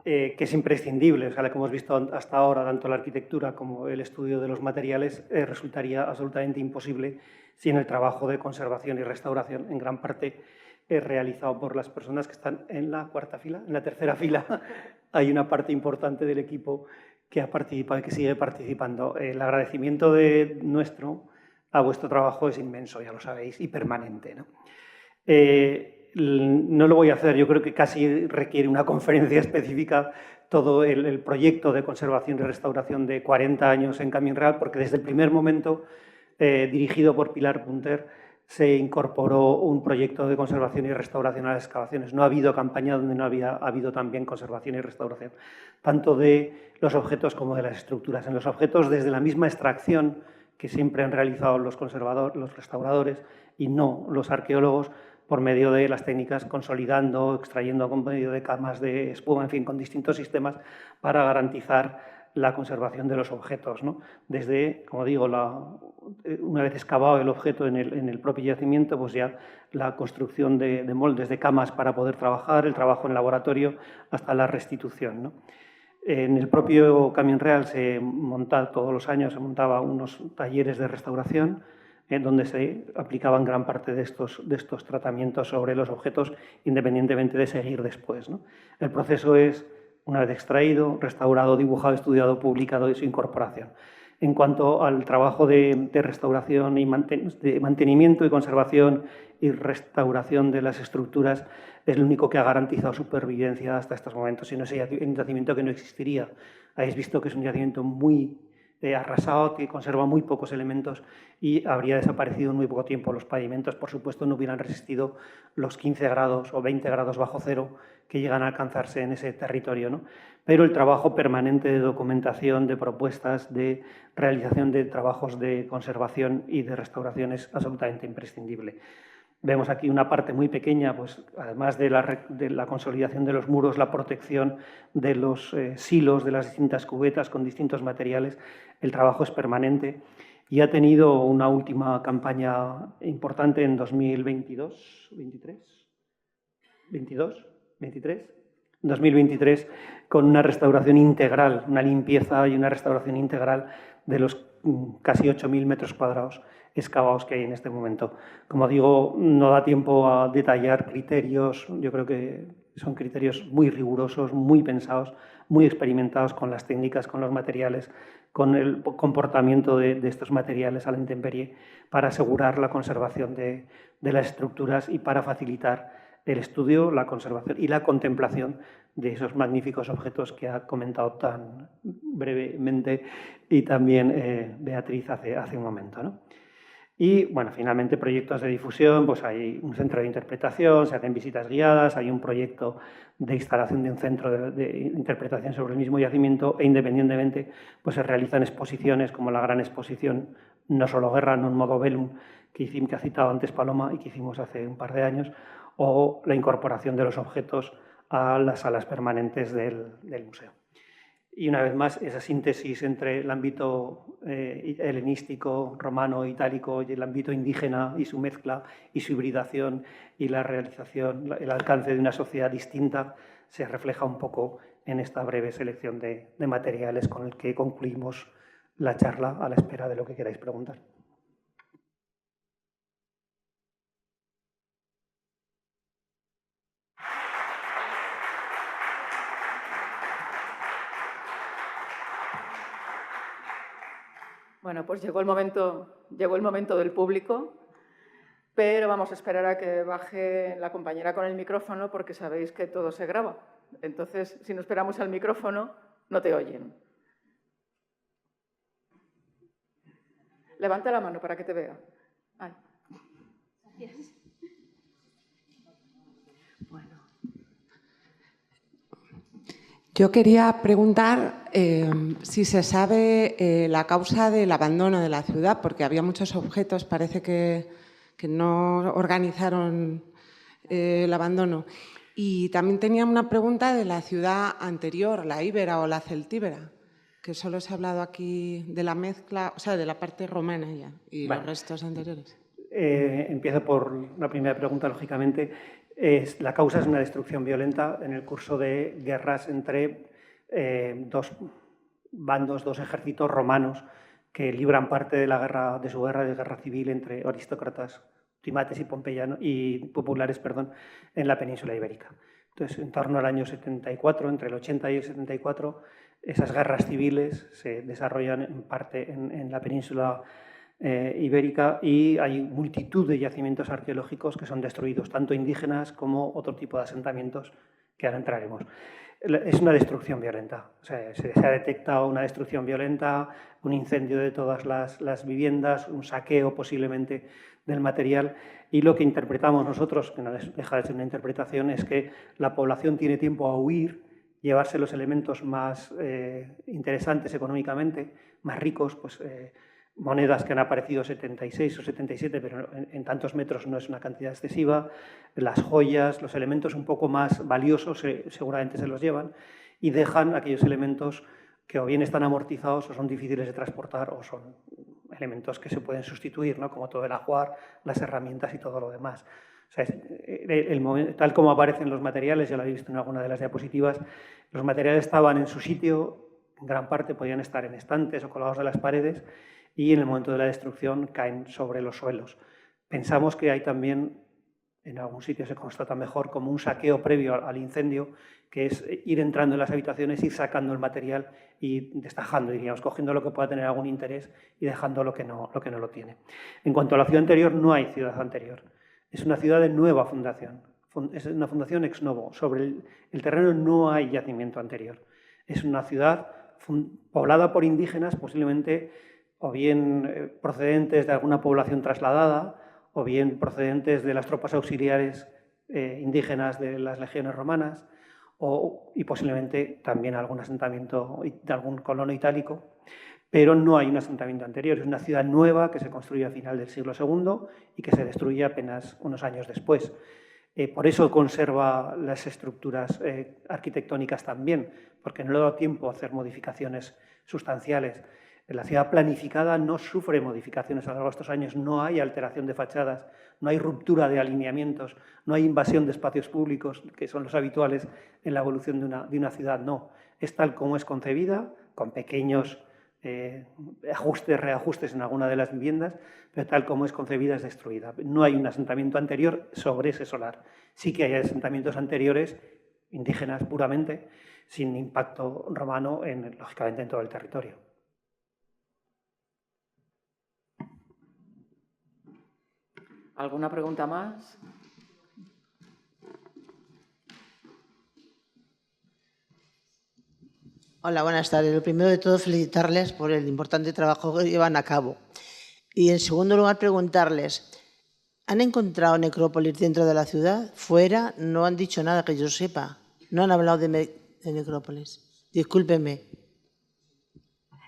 que es imprescindible. O sea, como hemos visto hasta ahora, tanto la arquitectura como el estudio de los materiales resultaría absolutamente imposible sin el trabajo de conservación y restauración, en gran parte realizado por las personas que están en la cuarta fila, en la tercera fila. Hay una parte importante del equipo que ha participado y que sigue participando. El agradecimiento nuestro a vuestro trabajo es inmenso, ya lo sabéis, y permanente, ¿no? No lo voy a hacer, yo creo que casi requiere una conferencia específica todo el proyecto de conservación y restauración de 40 años en Camín Real, porque desde el primer momento, dirigido por Pilar Punter, se incorporó un proyecto de conservación y restauración a las excavaciones. No ha habido campaña donde no ha habido también conservación y restauración, tanto de los objetos como de las estructuras. En los objetos, desde la misma extracción que siempre han realizado los restauradores y no los arqueólogos, por medio de las técnicas consolidando, extrayendo con medio de camas de espuma, en fin, con distintos sistemas para garantizar la conservación de los objetos, ¿no? Desde, como digo, una vez excavado el objeto en el propio yacimiento, pues ya la construcción de moldes, de camas para poder trabajar, el trabajo en laboratorio, hasta la restitución, ¿no? En el propio Camín Real todos los años se montaba unos talleres de restauración donde se aplicaban gran parte de estos tratamientos sobre los objetos, independientemente de seguir después, ¿no? El proceso es, una vez extraído, restaurado, dibujado, estudiado, publicado y su incorporación. En cuanto al trabajo de restauración y de mantenimiento y conservación y restauración de las estructuras, es lo único que ha garantizado supervivencia hasta estos momentos. Si no, es un yacimiento que no existiría. Habéis visto que es un yacimiento muy arrasado, que conserva muy pocos elementos y habría desaparecido en muy poco tiempo. Los pavimentos, por supuesto, no hubieran resistido los 15 grados o 20 grados bajo cero que llegan a alcanzarse en ese territorio, ¿no? Pero el trabajo permanente de documentación, de propuestas, de realización de trabajos de conservación y de restauración es absolutamente imprescindible. Vemos aquí una parte muy pequeña, pues, además de la consolidación de los muros, la protección de los silos, de las distintas cubetas con distintos materiales. El trabajo es permanente y ha tenido una última campaña importante en 2022, 2023, con una restauración integral, una limpieza y una restauración integral de los casi 8.000 metros cuadrados excavados que hay en este momento. Como digo, no da tiempo a detallar criterios, yo creo que son criterios muy rigurosos, muy pensados, muy experimentados con las técnicas, con los materiales, con el comportamiento de estos materiales a la intemperie para asegurar la conservación de las estructuras y para facilitar el estudio, la conservación y la contemplación de esos magníficos objetos que ha comentado tan brevemente y también Beatriz hace un momento, ¿no? Y, bueno, finalmente proyectos de difusión, pues hay un centro de interpretación, se hacen visitas guiadas, hay un proyecto de instalación de un centro de interpretación sobre el mismo yacimiento e independientemente pues se realizan exposiciones como la gran exposición No solo guerra, non modo velum, que ha citado antes Paloma y que hicimos hace un par de años, o la incorporación de los objetos a las salas permanentes del museo. Y una vez más, esa síntesis entre el ámbito helenístico, romano, itálico y el ámbito indígena y su mezcla y su hibridación y la realización, el alcance de una sociedad distinta, se refleja un poco en esta breve selección de materiales con el que concluimos la charla a la espera de lo que queráis preguntar. Bueno, pues llegó el momento del público, pero vamos a esperar a que baje la compañera con el micrófono porque sabéis que todo se graba. Entonces, si no esperamos al micrófono, no te oyen. Levanta la mano para que te vea. Ay. Gracias. Bueno. Yo quería preguntar si se sabe la causa del abandono de la ciudad, porque había muchos objetos, parece que no organizaron el abandono. Y también tenía una pregunta de la ciudad anterior, la íbera o la celtíbera, que solo se ha hablado aquí de la mezcla, o sea, de la parte romana ya, y los restos anteriores. Empiezo por la primera pregunta, lógicamente. La causa es una destrucción violenta en el curso de guerras entre dos bandos, dos ejércitos romanos que libran parte de su guerra civil entre aristócratas timates y populares, en la península ibérica. Entonces, en torno al año 74, entre el 80 y el 74, esas guerras civiles se desarrollan en parte en la península ibérica y hay multitud de yacimientos arqueológicos que son destruidos, tanto indígenas como otro tipo de asentamientos que ahora entraremos. Es una destrucción violenta, o sea, se ha detectado una destrucción violenta, un incendio de todas las viviendas, un saqueo posiblemente del material, y lo que interpretamos nosotros, que no deja de ser una interpretación, es que la población tiene tiempo a huir, llevarse los elementos más interesantes económicamente, más ricos, pues monedas que han aparecido 76 o 77, pero en tantos metros no es una cantidad excesiva, las joyas, los elementos un poco más valiosos seguramente se los llevan y dejan aquellos elementos que o bien están amortizados o son difíciles de transportar o son elementos que se pueden sustituir, ¿no? Como todo el ajuar, las herramientas y todo lo demás. O sea, tal como aparecen los materiales, ya lo habéis visto en alguna de las diapositivas, los materiales estaban en su sitio, en gran parte podían estar en estantes o colgados de las paredes, y en el momento de la destrucción caen sobre los suelos. Pensamos que hay también, en algún sitio se constata mejor, como un saqueo previo al incendio, que es ir entrando en las habitaciones, ir sacando el material y destajando, diríamos, cogiendo lo que pueda tener algún interés y dejando lo que no lo tiene. En cuanto a la ciudad anterior, no hay ciudad anterior. Es una ciudad de nueva fundación. Es una fundación ex novo. Sobre el terreno no hay yacimiento anterior. Es una ciudad poblada por indígenas, posiblemente o bien procedentes de alguna población trasladada, o bien procedentes de las tropas auxiliares indígenas de las legiones romanas, y posiblemente también algún asentamiento de algún colono itálico, pero no hay un asentamiento anterior. Es una ciudad nueva que se construye a final del siglo II y que se destruye apenas unos años después. Por eso conserva las estructuras arquitectónicas también, porque no le ha dado tiempo a hacer modificaciones sustanciales. La ciudad planificada no sufre modificaciones a lo largo de estos años, no hay alteración de fachadas, no hay ruptura de alineamientos, no hay invasión de espacios públicos, que son los habituales en la evolución de una ciudad, no. Es tal como es concebida, con pequeños ajustes, reajustes en alguna de las viviendas, pero tal como es concebida es destruida. No hay un asentamiento anterior sobre ese solar. Sí que hay asentamientos anteriores, indígenas puramente, sin impacto romano, lógicamente, en todo el territorio. ¿Alguna pregunta más? Hola, buenas tardes. Lo primero de todo, felicitarles por el importante trabajo que llevan a cabo. Y en segundo lugar, preguntarles, ¿han encontrado necrópolis dentro de la ciudad? ¿Fuera? No han dicho nada que yo sepa. No han hablado de necrópolis. Discúlpeme.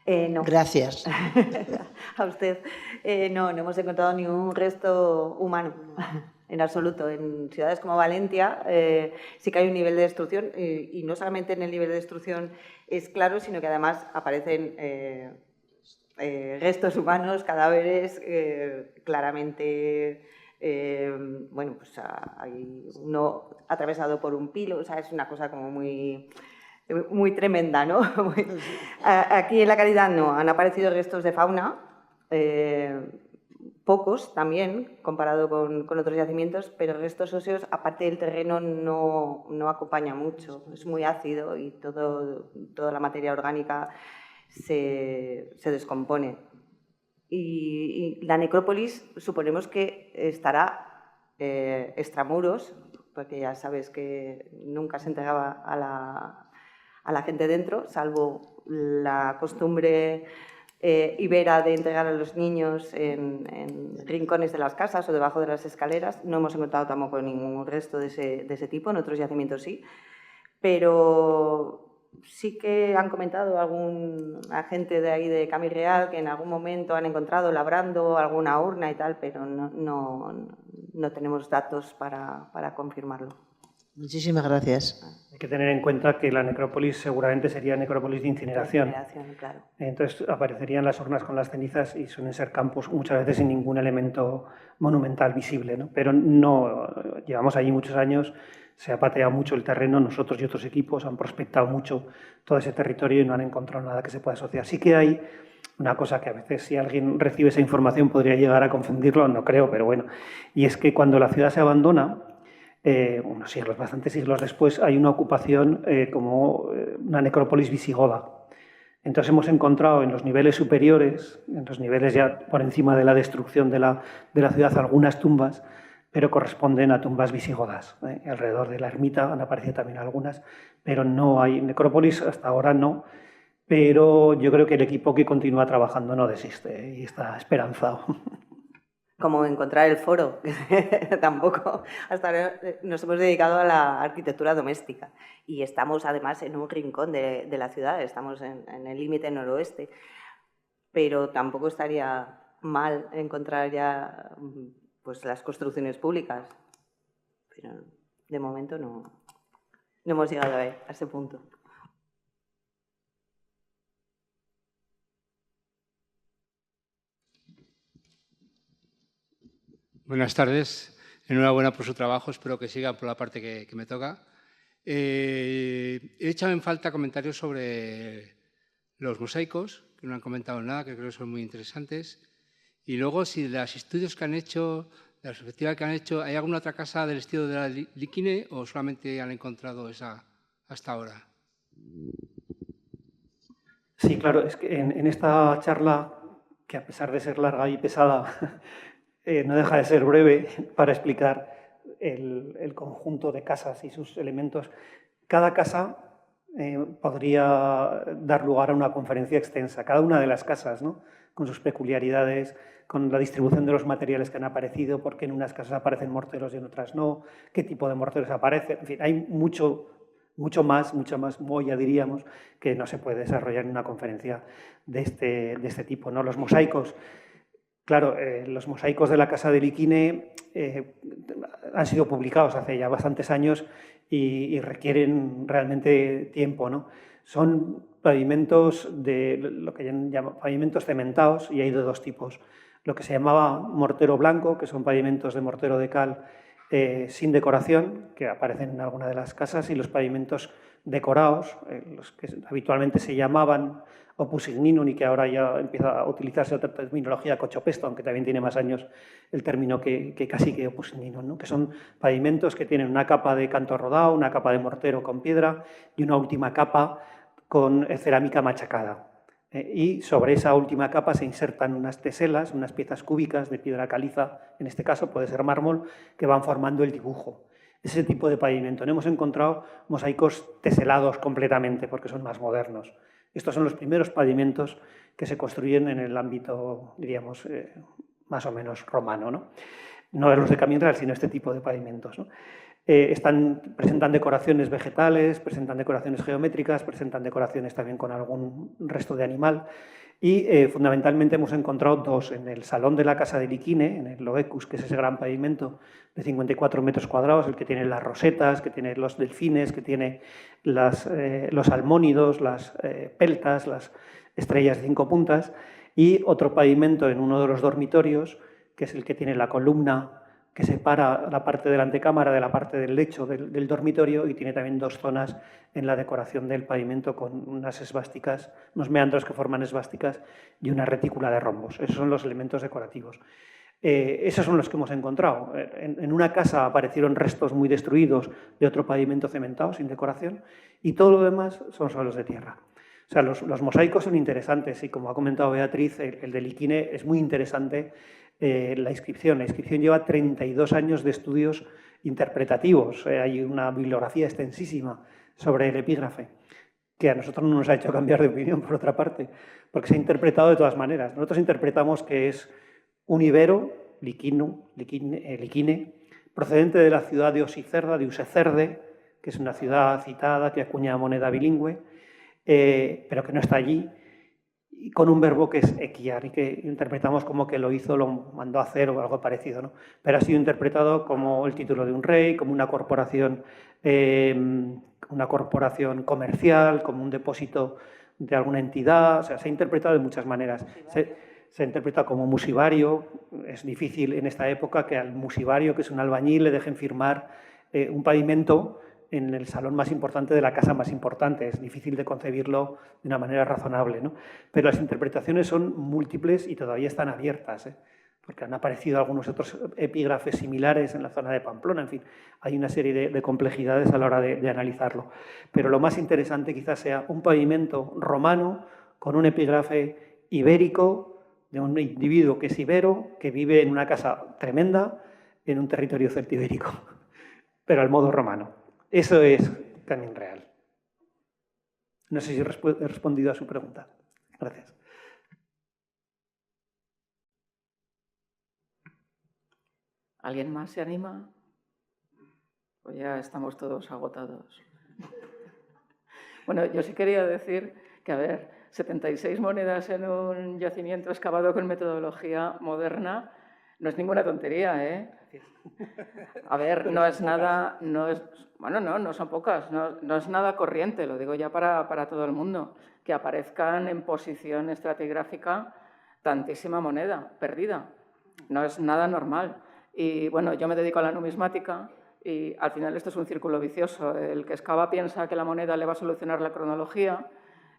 No. Gracias. A usted. No hemos encontrado ningún resto humano, en absoluto. En ciudades como Valencia sí que hay un nivel de destrucción, y no solamente en el nivel de destrucción es claro, sino que además aparecen restos humanos, cadáveres, claramente, bueno, pues hay uno atravesado por un pilo, o sea, es una cosa como muy tremenda, ¿no? Aquí en la Caridad no, han aparecido restos de fauna, pocos también, comparado con otros yacimientos, pero restos óseos, aparte del terreno, no acompaña mucho. Es muy ácido y toda la materia orgánica se descompone. Y la necrópolis suponemos que estará extramuros, porque ya sabes que nunca se entregaba a la gente dentro, salvo la costumbre ibera de entregar a los niños en rincones de las casas o debajo de las escaleras. No hemos encontrado tampoco ningún resto de ese tipo, en otros yacimientos sí, pero sí que han comentado algún agente de ahí de Camil Real que en algún momento han encontrado labrando alguna urna y tal, pero no tenemos datos para confirmarlo. Muchísimas gracias. Hay que tener en cuenta que la necrópolis seguramente sería necrópolis de incineración. Claro. Entonces aparecerían las urnas con las cenizas y suelen ser campos muchas veces sin ningún elemento monumental visible, ¿no? Pero no, llevamos allí muchos años, se ha pateado mucho el terreno, nosotros y otros equipos han prospectado mucho todo ese territorio y no han encontrado nada que se pueda asociar. Sí que hay una cosa que a veces si alguien recibe esa información podría llegar a confundirlo, no creo, pero bueno. Y es que cuando la ciudad se abandona, unos siglos, bastantes siglos después, hay una ocupación como una necrópolis visigoda. Entonces hemos encontrado en los niveles superiores, en los niveles ya por encima de la destrucción de la ciudad, algunas tumbas, pero corresponden a tumbas visigodas. Alrededor de la ermita han aparecido también algunas, pero no hay necrópolis, hasta ahora no. Pero yo creo que el equipo que continúa trabajando no desiste y está esperanzado. Como encontrar el foro, tampoco. Hasta ahora nos hemos dedicado a la arquitectura doméstica y estamos además en un rincón de la ciudad, estamos en el límite noroeste, pero tampoco estaría mal encontrar ya pues, las construcciones públicas, pero de momento no hemos llegado a ese punto. Buenas tardes. Enhorabuena por su trabajo. Espero que siga por la parte que me toca. He echado en falta comentarios sobre los mosaicos, que no han comentado nada, que creo que son muy interesantes. Y luego, si de los estudios que han hecho, de la perspectiva que han hecho, ¿hay alguna otra casa del estilo de la Liquine o solamente han encontrado esa hasta ahora? Sí, claro, es que en esta charla, que a pesar de ser larga y pesada, no deja de ser breve para explicar el conjunto de casas y sus elementos. Cada casa podría dar lugar a una conferencia extensa, cada una de las casas, ¿no? Con sus peculiaridades, con la distribución de los materiales que han aparecido, por qué en unas casas aparecen morteros y en otras no, qué tipo de morteros aparecen, en fin, hay mucha más molla, diríamos, que no se puede desarrollar en una conferencia de este tipo, ¿no? Los mosaicos. Claro, los mosaicos de la casa de Liquine han sido publicados hace ya bastantes años y requieren realmente tiempo, ¿no? Son pavimentos de lo que llaman pavimentos cementados y hay de dos tipos. Lo que se llamaba mortero blanco, que son pavimentos de mortero de cal sin decoración, que aparecen en alguna de las casas, y los pavimentos decorados, los que habitualmente se llamaban opus igninum y que ahora ya empieza a utilizarse otra terminología, cochopesto, aunque también tiene más años el término que casi que opus igninum, ¿no? Que son pavimentos que tienen una capa de canto rodado, una capa de mortero con piedra y una última capa con cerámica machacada. Y sobre esa última capa se insertan unas teselas, unas piezas cúbicas de piedra caliza, en este caso puede ser mármol, que van formando el dibujo. Ese tipo de pavimento. No hemos encontrado mosaicos teselados completamente porque son más modernos. Estos son los primeros pavimentos que se construyen en el ámbito, diríamos, más o menos romano, ¿no? No los de Camín Real, sino este tipo de pavimentos, ¿no? Presentan decoraciones vegetales, presentan decoraciones geométricas, presentan decoraciones también con algún resto de animal y fundamentalmente hemos encontrado dos en el salón de la casa de Liquine, en el Loecus, que es ese gran pavimento de 54 metros cuadrados, el que tiene las rosetas, que tiene los delfines, que tiene los almónidos, las peltas, las estrellas de 5 puntas, y otro pavimento en uno de los dormitorios, que es el que tiene la columna que separa la parte de la antecámara de la parte del lecho del dormitorio y tiene también dos zonas en la decoración del pavimento con unas esvásticas, unos meandros que forman esvásticas y una retícula de rombos. Esos son los elementos decorativos. Esos son los que hemos encontrado. En una casa aparecieron restos muy destruidos de otro pavimento cementado sin decoración y todo lo demás son suelos de tierra. O sea, los mosaicos son interesantes y como ha comentado Beatriz, el de Liquine es muy interesante. La inscripción lleva 32 años de estudios interpretativos. Hay una bibliografía extensísima sobre el epígrafe, que a nosotros no nos ha hecho cambiar de opinión, por otra parte, porque se ha interpretado de todas maneras. Nosotros interpretamos que es un ibero, Liquine, procedente de la ciudad de Osicerda, de Usecerde, que es una ciudad citada que acuña moneda bilingüe, pero que no está allí, y con un verbo que es equiar y que interpretamos como que lo hizo, lo mandó a hacer o algo parecido, ¿no? Pero ha sido interpretado como el título de un rey, como una corporación comercial, como un depósito de alguna entidad. O sea, se ha interpretado de muchas maneras. Se ha interpretado como musivario. Es difícil en esta época que al musivario, que es un albañil, le dejen firmar un pavimento en el salón más importante de la casa más importante. Es difícil de concebirlo de una manera razonable, ¿no? Pero las interpretaciones son múltiples y todavía están abiertas, ¿eh? Porque han aparecido algunos otros epígrafes similares en la zona de Pamplona. En fin, hay una serie de complejidades a la hora de analizarlo. Pero lo más interesante quizás sea un pavimento romano con un epígrafe ibérico de un individuo que es ibero, que vive en una casa tremenda en un territorio celtibérico, pero al modo romano. Eso es también real. No sé si he respondido a su pregunta. Gracias. ¿Alguien más se anima? Pues ya estamos todos agotados. Bueno, yo sí quería decir que, a ver, 76 monedas en un yacimiento excavado con metodología moderna no es ninguna tontería, ¿eh? A ver, no es nada, no son pocas, no es nada corriente, lo digo ya para todo el mundo, que aparezcan en posición estratigráfica tantísima moneda perdida. No es nada normal. Y bueno, yo me dedico a la numismática y al final esto es un círculo vicioso. El que excava piensa que la moneda le va a solucionar la cronología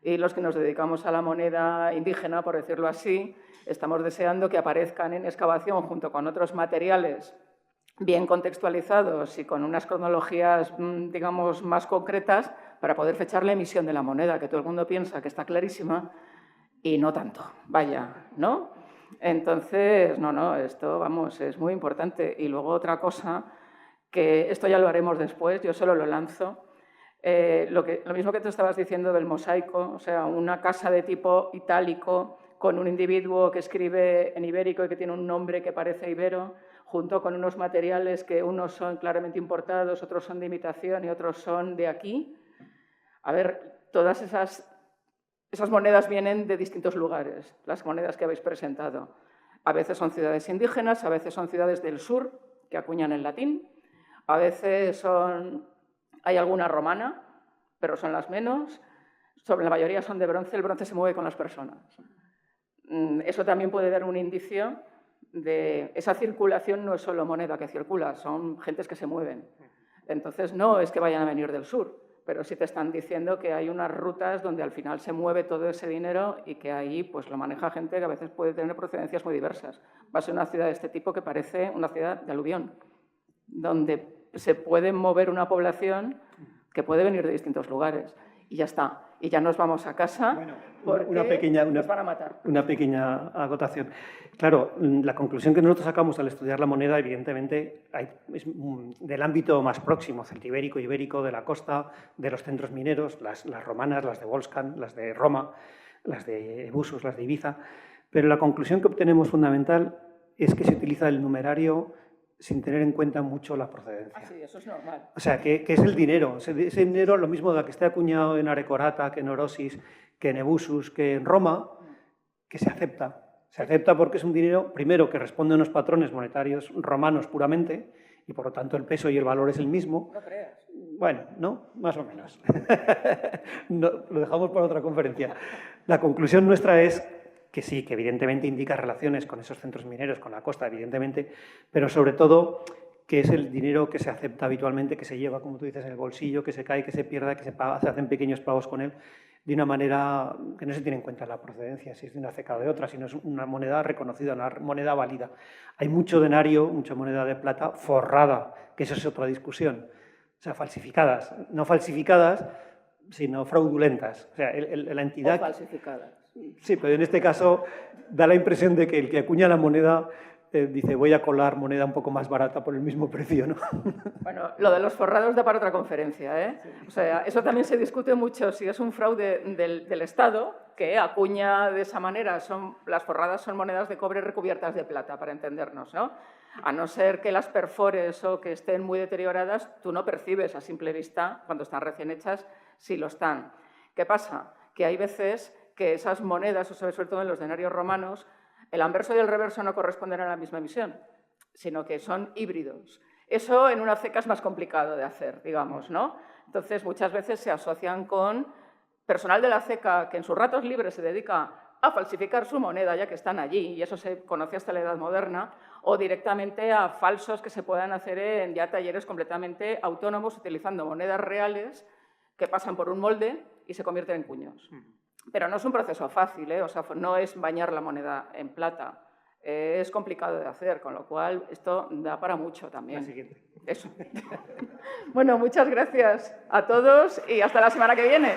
y los que nos dedicamos a la moneda indígena, por decirlo así, estamos deseando que aparezcan en excavación junto con otros materiales bien contextualizados y con unas cronologías, digamos, más concretas para poder fechar la emisión de la moneda, que todo el mundo piensa que está clarísima y no tanto. Vaya, ¿no? Entonces, no, esto, vamos, es muy importante. Y luego otra cosa, que esto ya lo haremos después, yo solo lo lanzo, lo mismo que tú estabas diciendo del mosaico, o sea, una casa de tipo itálico con un individuo que escribe en ibérico y que tiene un nombre que parece ibero, junto con unos materiales que unos son claramente importados, otros son de imitación y otros son de aquí. A ver, todas esas monedas vienen de distintos lugares, las monedas que habéis presentado. A veces son ciudades indígenas, a veces son ciudades del sur que acuñan en latín, a veces hay alguna romana, pero son las menos. La mayoría son de bronce, el bronce se mueve con las personas. Eso también puede dar un indicio de esa circulación, no es solo moneda que circula, son gentes que se mueven. Entonces no es que vayan a venir del sur, pero sí te están diciendo que hay unas rutas donde al final se mueve todo ese dinero y que ahí pues, lo maneja gente que a veces puede tener procedencias muy diversas. Va a ser una ciudad de este tipo que parece una ciudad de aluvión, donde se puede mover una población que puede venir de distintos lugares. Y ya está. Y ya nos vamos a casa porque nos van a matar. Una pequeña acotación. Claro, la conclusión que nosotros sacamos al estudiar la moneda, evidentemente, es del ámbito más próximo, celtibérico, ibérico, de la costa, de los centros mineros, las romanas, las de Volscan, las de Roma, las de Busus, las de Ibiza. Pero la conclusión que obtenemos fundamental es que se utiliza el numerario sin tener en cuenta mucho la procedencia. Ah, sí, eso es normal. O sea, que es el dinero. Ese dinero, lo mismo de que esté acuñado en Arecorata, que en Orosis, que en Ebusus, que en Roma, que se acepta. Se acepta porque es un dinero, primero, que responde a unos patrones monetarios romanos puramente, y por lo tanto el peso y el valor es el mismo. No creas. Bueno, ¿no? Más o menos. No, lo dejamos para otra conferencia. La conclusión nuestra es que sí, que evidentemente indica relaciones con esos centros mineros, con la costa, evidentemente, pero sobre todo que es el dinero que se acepta habitualmente, que se lleva, como tú dices, en el bolsillo, que se cae, que se pierda, que se paga, se hacen pequeños pagos con él, de una manera que no se tiene en cuenta la procedencia, si es de una ceca o de otra, sino es una moneda reconocida, una moneda válida. Hay mucho denario, mucha moneda de plata forrada, que eso es otra discusión. O sea, falsificadas, no falsificadas, sino fraudulentas. O sea, la entidad... O falsificadas. Sí, pero en este caso da la impresión de que el que acuña la moneda dice voy a colar moneda un poco más barata por el mismo precio, ¿no? Bueno, lo de los forrados da para otra conferencia, ¿eh? O sea, eso también se discute mucho si es un fraude del Estado que acuña de esa manera. Las forradas son monedas de cobre recubiertas de plata, para entendernos, ¿no? A no ser que las perfores o que estén muy deterioradas, tú no percibes a simple vista, cuando están recién hechas, si lo están. ¿Qué pasa? Que hay veces que esas monedas, sobre todo en los denarios romanos, el anverso y el reverso no corresponden a la misma emisión, sino que son híbridos. Eso en una ceca es más complicado de hacer, digamos, ¿no? Entonces, muchas veces se asocian con personal de la ceca que en sus ratos libres se dedica a falsificar su moneda, ya que están allí, y eso se conoce hasta la Edad Moderna, o directamente a falsos que se puedan hacer en ya talleres completamente autónomos, utilizando monedas reales que pasan por un molde y se convierten en cuños. Pero no es un proceso fácil, ¿eh? O sea, no es bañar la moneda en plata. Es complicado de hacer, con lo cual esto da para mucho también. La siguiente. Eso. Bueno, muchas gracias a todos y hasta la semana que viene.